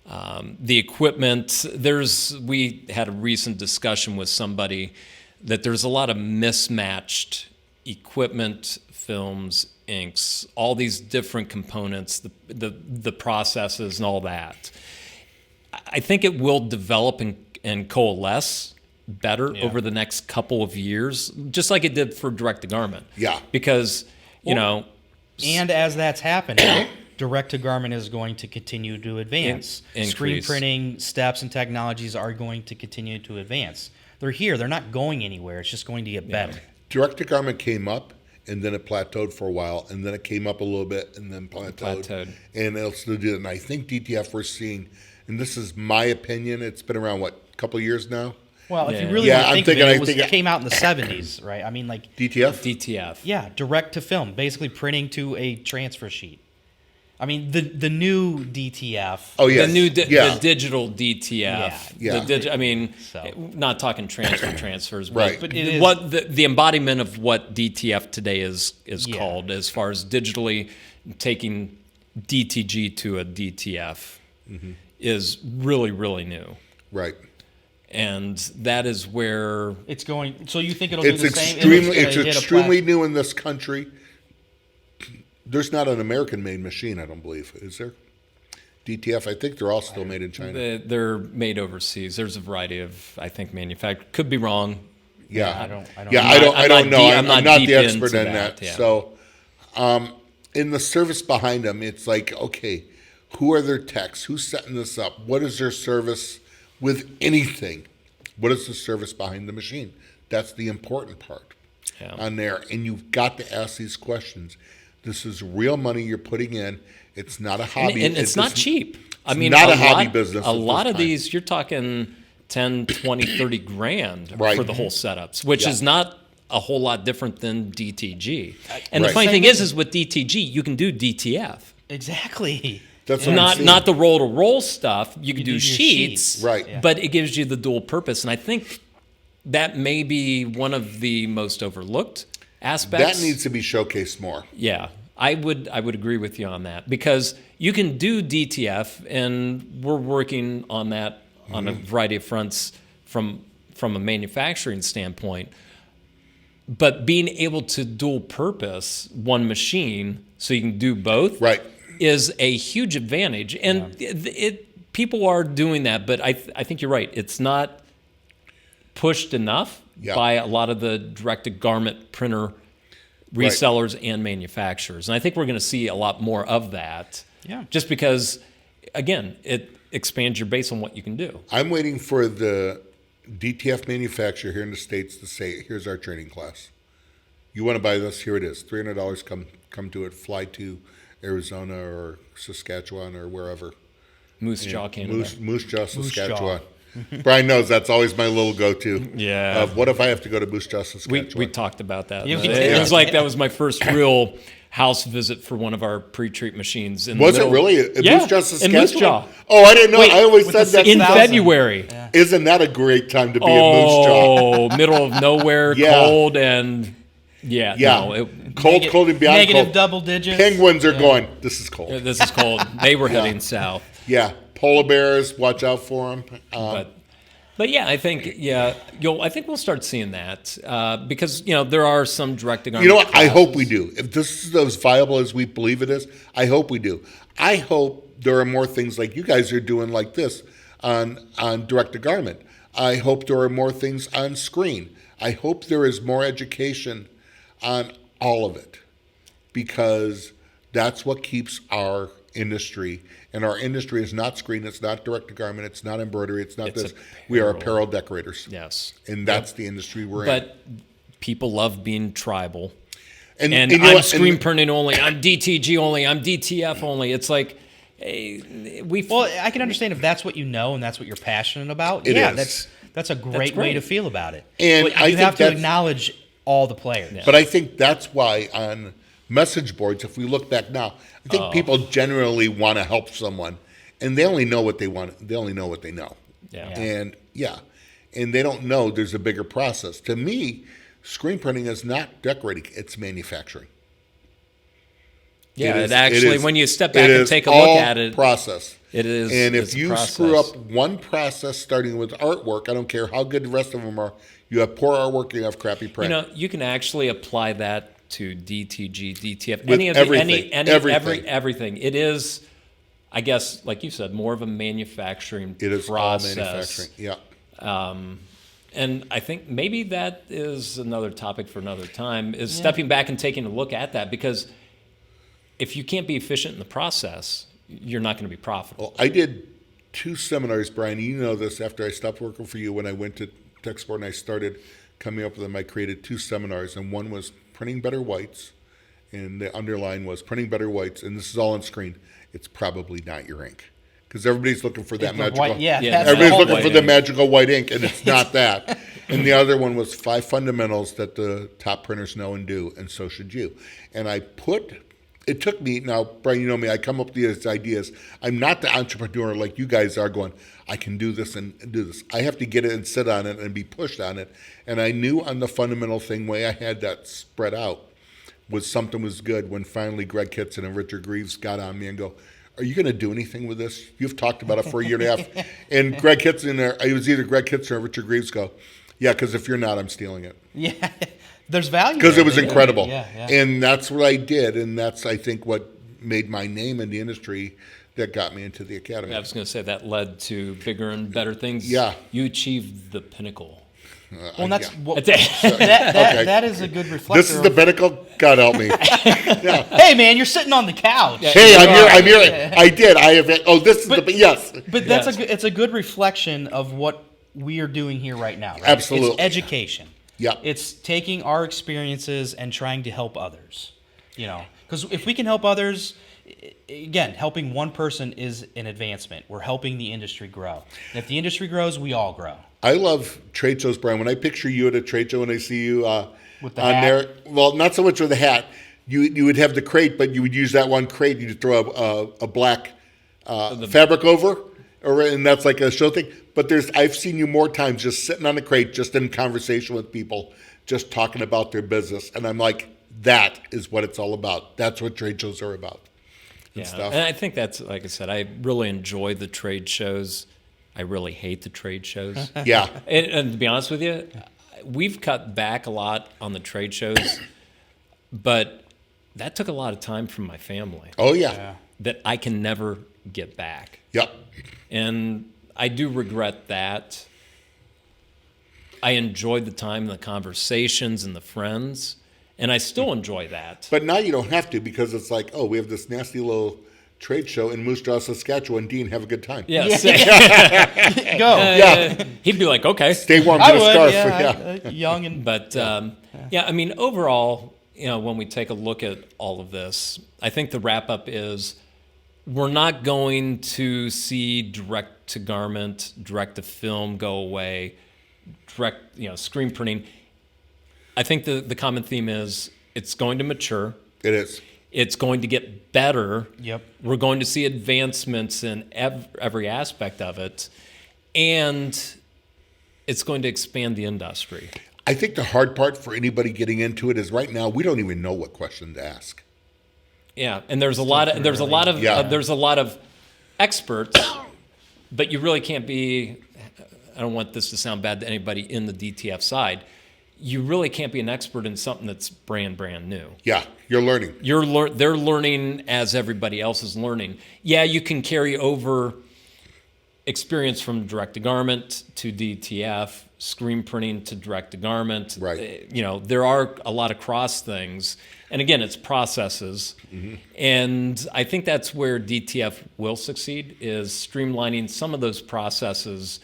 The equipment, we had a recent discussion with somebody that there's a lot of mismatched equipment, films, inks, all these different components, the processes and all that. I think it will develop and coalesce better over the next couple of years, just like it did for direct-to-garment. Yeah. Because, and as that's happening, direct-to-garment is going to continue to advance. Screen printing steps and technologies are going to continue to advance. They're here. They're not going anywhere. It's just going to get better. Direct-to-garment came up, and then it plateaued for a while, and then it came up a little bit, and then plateaued. And it'll still do it. And I think DTF we're seeing, and this is my opinion, it's been around, a couple of years now? Well, if you really think of it, it came out in the 70s, right? I mean, like... DTF? Yeah, direct to film, basically printing to a transfer sheet. I mean, the new DTF... Oh, yes. The digital DTF. Yeah. Not talking transfers, right. But it is, what the embodiment of what DTF today is called, as far as digitally taking DTG to a DTF, is really, really new. Right. And that is where it's going. So you think it'll do the same? It's extremely new in this country. There's not an American-made machine, I don't believe. Is there? DTF, I think they're all still made in China. They're made overseas. There's a variety of, I think, manufacturers. Could be wrong. Yeah. I don't know. I'm not the deep expert in that. Yeah. So, in the service behind them, it's like, okay, who are their techs? Who's setting this up? What is their service with anything? What is the service behind the machine? That's the important part on there. And you've got to ask these questions. This is real money you're putting in. It's not a hobby. And it's not cheap. I mean, not a hobby business. A lot of these, you're talking 10, 20, 30 grand for the whole setups, which is not a whole lot different than DTG. And the funny thing is with DTG, you can do DTF. Exactly. That's not the roll-to-roll stuff. You can do sheets, right? Yeah. But it gives you the dual purpose. And I think that may be one of the most overlooked aspects. That needs to be showcased more. Yeah, I would agree with you on that, because you can do DTF, and we're working on that on a variety of fronts from a manufacturing standpoint. But being able to dual purpose one machine so you can do both, is a huge advantage. And people are doing that, but I think you're right. It's not pushed enough by a lot of the direct-to-garment printer resellers and manufacturers. And I think we're going to see a lot more of that. Yeah. Just because, again, it expands your base on what you can do. I'm waiting for the DTF manufacturer here in the States to say, here's our training class. You want to buy this? Here it is. $300, come to it. Fly to Arizona or Saskatchewan or wherever. Moose Jaw, Canada. Moose Jaw, Saskatchewan. Brian knows that's always my little go-to. Yeah. Of what if I have to go to Moose Jaw, Saskatchewan? We talked about that. It was like that was my first real house visit for one of our pre-treat machines. Was it really? In Moose Jaw, Saskatchewan? In Moose Jaw. Oh, I didn't know. I always said that. In February. Yeah. Isn't that a great time to be in Moose Jaw? Oh, middle of nowhere, cold, and cold and beyond negative cold. double digits. Penguins are going, this is cold. This is cold. They were heading south. Yeah, polar bears, watch out for them. But yeah, I think I think we'll start seeing that because there are some direct-to-garment. You know what? classes. I hope we do. If this is as viable as we believe it is, I hope we do. I hope there are more things like you guys are doing like this on direct-to-garment. I hope there are more things on screen. I hope there is more education on all of it because that's what keeps our industry. And our industry is not screen, it's not direct-to-garment, it's not embroidery, it's this. Apparel. We are apparel decorators. Yes. And that's the industry we're in. But people love being tribal. And I'm screen printing only, I'm DTG only, I'm DTF only. It's like, well, I can understand if that's what you know and that's what you're passionate about. That's a great way to feel about it. And but you have to acknowledge all the players. Yeah. But I think that's why on message boards, if we look back now, I think people generally want to help someone, and they only know what they want. They only know what they know. And they don't know there's a bigger process. To me, screen printing is not decorating; it's manufacturing. Yeah, it actually, when you step back and take a look at it, process. It is. And if you screw up one process, starting with artwork, I don't care how good the rest of them are. You have poor artwork, you have crappy print. You can actually apply that to DTG, DTF, everything. Everything. It is, I guess, like you said, more of a manufacturing process. It is all manufacturing, yeah. And I think maybe that is another topic for another time, is stepping back and taking a look at that, because if you can't be efficient in the process, you're not going to be profitable. Well, I did 2 seminars, Brian. You know this, after I stopped working for you, when I went to Techsport and I started coming up with them, I created 2 seminars, and one was printing better whites, and the underline was printing better whites, and this is all on screen. It's probably not your ink, because everybody's looking for that magical. Everybody's looking for the magical white ink, and it's not that. And the other one was 5 fundamentals that the top printers know and do, and so should you. And it took me, now, Brian, you know me, I come up with these ideas. I'm not the entrepreneur like you guys are going, I can do this and do this. I have to get it and sit on it and be pushed on it. And I knew on the fundamental thing, way I had that spread out, was something was good when finally Greg Kitson and Richard Greaves got on me and go, are you going to do anything with this? You've talked about it for a year and a half. And Greg Kitson, it was either Greg Kitson or Richard Greaves go, yeah, because if you're not, I'm stealing it. Yeah. There's value because it was incredible. Yeah. And that's what I did, and that's, I think, what made my name in the industry that got me into the academy. I was going to say that led to bigger and better things. Yeah. You achieved the pinnacle. Well, that is a good reflection. This is the pinnacle. God help me. Yeah. Hey, man, you're sitting on the couch. Hey, I'm here. I did. I have. Oh, this is yes. But it's a good reflection of what we are doing here right now. Right? Absolutely. It's education. Yeah. It's taking our experiences and trying to help others. Because if we can help others, again, helping one person is an advancement. We're helping the industry grow. And if the industry grows, we all grow. I love trade shows, Brian. When I picture you at a trade show and I see you with the hat. There, well, not so much with the hat. You would have the crate, but you would use that one crate. You'd throw a black fabric over, and that's like a show thing. But I've seen you more times just sitting on the crate, just in conversation with people, just talking about their business. And I'm like, that is what it's all about. That's what trade shows are about. And I think that's, like I said, I really enjoy the trade shows. I really hate the trade shows. Yeah. And to be honest with you, we've cut back a lot on the trade shows, but that took a lot of time from my family. Oh, yeah. That I can never get back. Yep. And I do regret that. I enjoyed the time, the conversations, and the friends, and I still enjoy that. But now you don't have to, because it's like, oh, we have this nasty little trade show in Moose Jaw, Saskatchewan. Dean, have a good time. Yes. Go. He'd be like, okay. Stay warm, get a scarf. Young and... But, I mean, overall, when we take a look at all of this, I think the wrap-up is we're not going to see direct-to-garment, direct-to-film go away, screen printing. I think the common theme is it's going to mature. It is. It's going to get better. Yep. We're going to see advancements in every aspect of it. And it's going to expand the industry. I think the hard part for anybody getting into it is right now we don't even know what question to ask. Yeah, and there's a lot of experts, but you really can't be. I don't want this to sound bad to anybody in the DTF side. You really can't be an expert in something that's brand new. Yeah, you're learning. They're learning as everybody else is learning. Yeah, you can carry over experience from direct to garment to DTF, screen printing to direct to garment. Right. There are a lot of cross things. And again, it's processes. Mm-hmm. And I think that's where DTF will succeed, is streamlining some of those processes.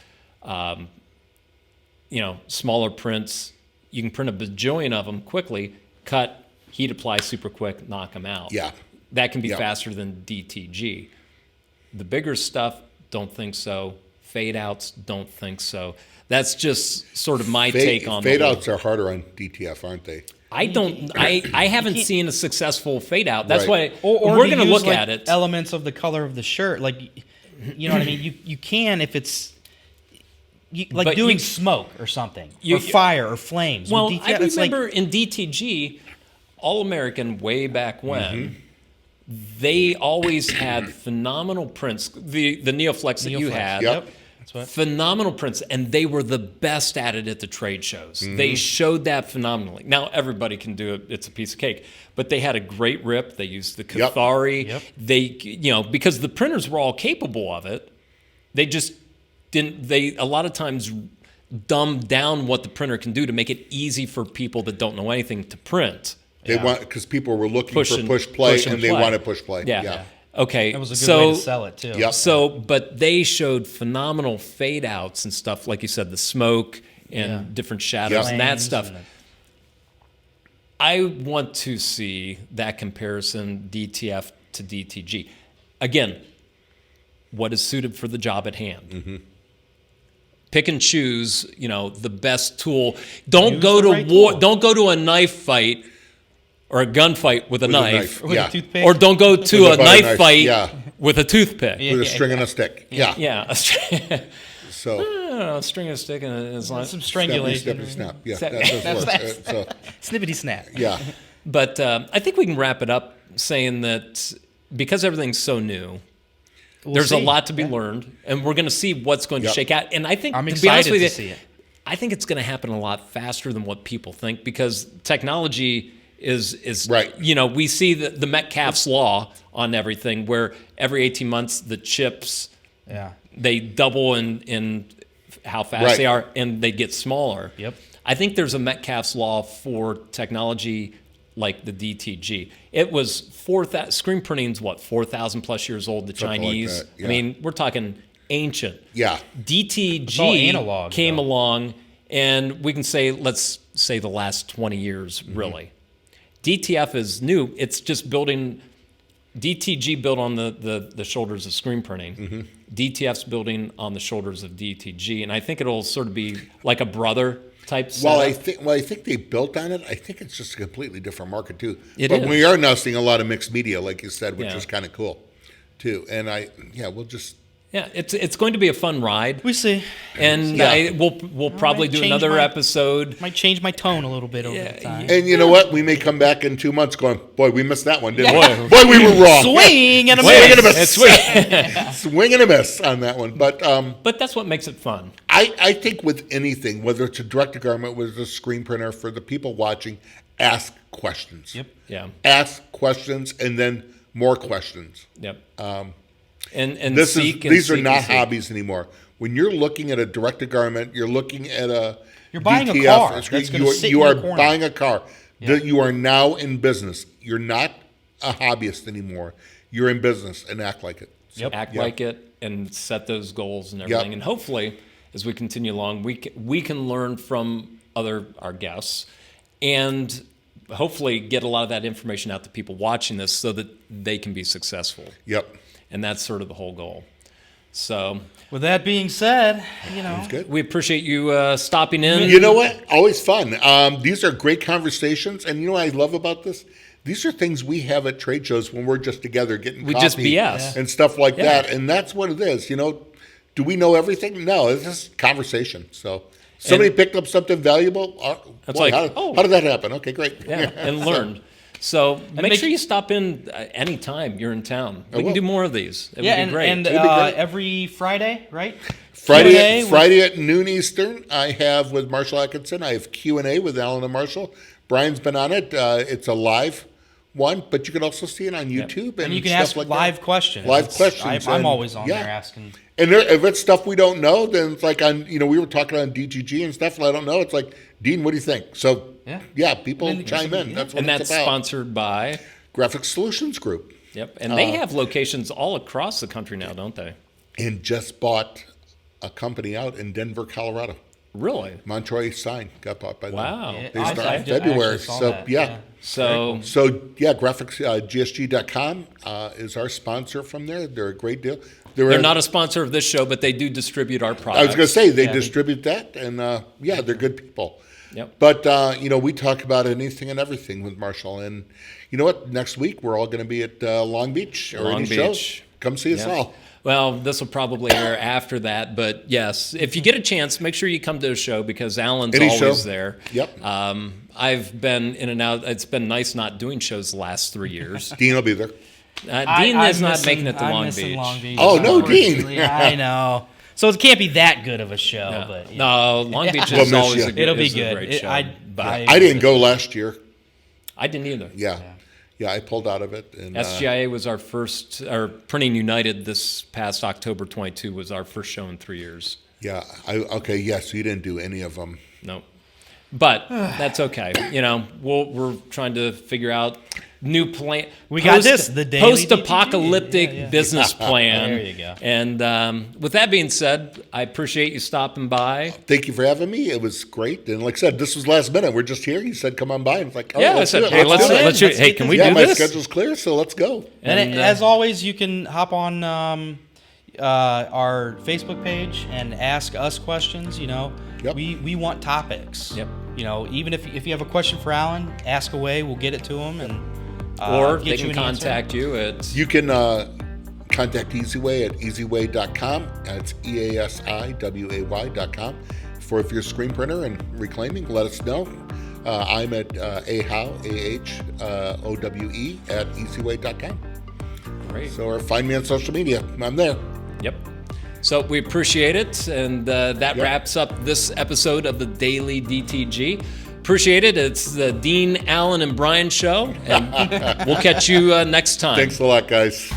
Smaller prints. You can print a bajillion of them quickly, cut, heat apply super quick, knock them out. Yeah. That can be faster than DTG. The bigger stuff, don't think so. Fade outs, don't think so. That's just sort of my take on fade outs are harder on DTF, aren't they? I haven't seen a successful fade out. That's right. why we're going to look at it. Elements of the color of the shirt, like, you know what I mean? You can if it's doing smoke or something, or fire or flames. Well, DTF, I remember in DTG, All American way back when, they always had phenomenal prints. The Neoflex that you had, that's what. Phenomenal prints, and they were the best at it at the trade shows. They showed that phenomenally. Now everybody can do it; it's a piece of cake. But they had a great rip. They used the Cathari. Yep. They, because the printers were all capable of it, they just didn't. They a lot of times dumb down what the printer can do to make it easy for people that don't know anything to print. They want, because people were looking for push play, and they wanted push play. Yeah. Okay. That was a good way to sell it too. Yep. But they showed phenomenal fade outs and stuff, like you said, the smoke and different shadows and that stuff. I want to see that comparison, DTF to DTG. Again, what is suited for the job at hand? Mm-hmm. Pick and choose, the best tool. Don't go to war. Tool. Don't go to a knife fight or a gunfight with a knife. With a toothpick. Or don't go to a knife fight with a toothpick. With a string and a stick. Yeah. So. I don't know, a string and a stick and some strangulation. Snap. Yeah, that does work. Snippety snap. Yeah. But I think we can wrap it up saying that because everything's so new, there's a lot to be learned, and we're going to see what's going to shake out. And I think, I'm to be honest excited with you, to see it. I think it's going to happen a lot faster than what people think, because technology is right. We see the Metcalfe's law on everything, where every 18 months the chips they double in how fast they are, and they get smaller. Yep. I think there's a Metcalfe's law for technology like the DTG. It was 4,000 screen printing's 4,000 plus years old. The Something Chinese. like that, yeah. I mean, we're talking ancient. Yeah. DTG analog, came along, and we can say, let's say the last 20 years, really. DTF is new. It's just building. DTG built on the shoulders of screen printing. DTF's building on the shoulders of DTG, and I think it'll sort of be like a brother type setup. I think they built on it. I think it's just a completely different market too. It but is. We are now seeing a lot of mixed media, like you said, which is kind of cool too. And we'll just. Yeah, it's going to be a fun ride. We see, and we'll probably do another episode. Might change my tone a little bit over the time. And you know what? We may come back in 2 months going, boy, we missed that one, didn't we? Boy, we were wrong. Swing and a miss. Swing and a miss on that one. But that's what makes it fun. I think with anything, whether it's a direct-to-garment, whether it's a screen printer, for the people watching, ask questions. Yep. Yeah. Ask questions and then more questions. Yep. And these are not hobbies anymore. When you're looking at a direct-to-garment, you're looking at a you're buying DTF, a car. That's going to sit you in are the corner. buying a car. Yeah. You are now in business. You're not a hobbyist anymore. You're in business, and act like it. So act like it, and set those goals and everything. And hopefully, as we continue along, we can learn from our guests, and hopefully get a lot of that information out to people watching this, so that they can be successful. Yep. And that's sort of the whole goal. So, with that being said, that's good. We appreciate you stopping in. You know what? Always fun. These are great conversations, and you know what I love about this? These are things we have at trade shows when we're just together getting coffee just BS and stuff like that, and that's what it is. Do we know everything? No, it's just conversation. So Somebody picked up something valuable. It's Boy, how did that happen? Okay, great. Yeah, and learned. So make sure you stop in anytime you're in town. We can do more of these. It would be great. And every Friday, right? Friday at noon Eastern, I have with Marshall Atkinson. I have Q&A with Alan and Marshall. Brian's been on it. It's a live one, but you can also see it on YouTube. And you can ask live questions. Live questions. I'm always on there asking. And if it's stuff we don't know, then it's like we were talking on DTG and stuff, and I don't know. It's like, Dean, what do you think? So, people chime in. That's what it's about. Sponsored by Graphic Solutions Group. Yep, and they have locations all across the country now, don't they? And just bought a company out in Denver, Colorado. Really? Montroy Sign got bought by them. Wow. They start in February. So, GSG.com is our sponsor from there. They're a great deal. They're not a sponsor of this show, but they do distribute our products. I was going to say, they distribute that, and they're good people. Yep. But, we talk about anything and everything with Marshall. And you know what? Next week, we're all going to be at Long Beach or any shows. Come see us all. Well, this will probably air after that, but yes, if you get a chance, make sure you come to a show because Alan's always there. Yep. I've been in and out. It's been nice not doing shows the last 3 years. Dean will be there. Dean is not making it to Long Beach. Oh, no, Dean. I know. So it can't be that good of a show. But no, Long Beach is always a great show. I didn't go last year. I didn't either. Yeah, I pulled out of it. And, SGIA was our first, or Printing United this past October 22 was our first show in 3 years. Yeah. So you didn't do any of them. No. But that's okay. We're trying to figure out new plan. We got the Daily post-apocalyptic business plan. There you go. And with that being said, I appreciate you stopping by. Thank you for having me. It was great. And like I said, this was last minute. We're just here. You said, come on by. And it's like, I said, hey, let's can we do this? My schedule's clear, so let's go. And as always, you can hop on our Facebook page and ask us questions. We want topics. Yep. Even if you have a question for Alan, ask away. We'll get it to him, and or they can contact you at. You can contact Easiway at easyway.com. That's EASIWAY.com. If you're a screen printer and reclaiming, let us know. I'm at Howe, AHOWE at easyway.com. Great. So find me on social media. I'm there. Yep. So we appreciate it, and that wraps up this episode of the Daily DTG. Appreciate it. It's the Dean, Allen, and Brian show, and we'll catch you next time. Thanks a lot, guys.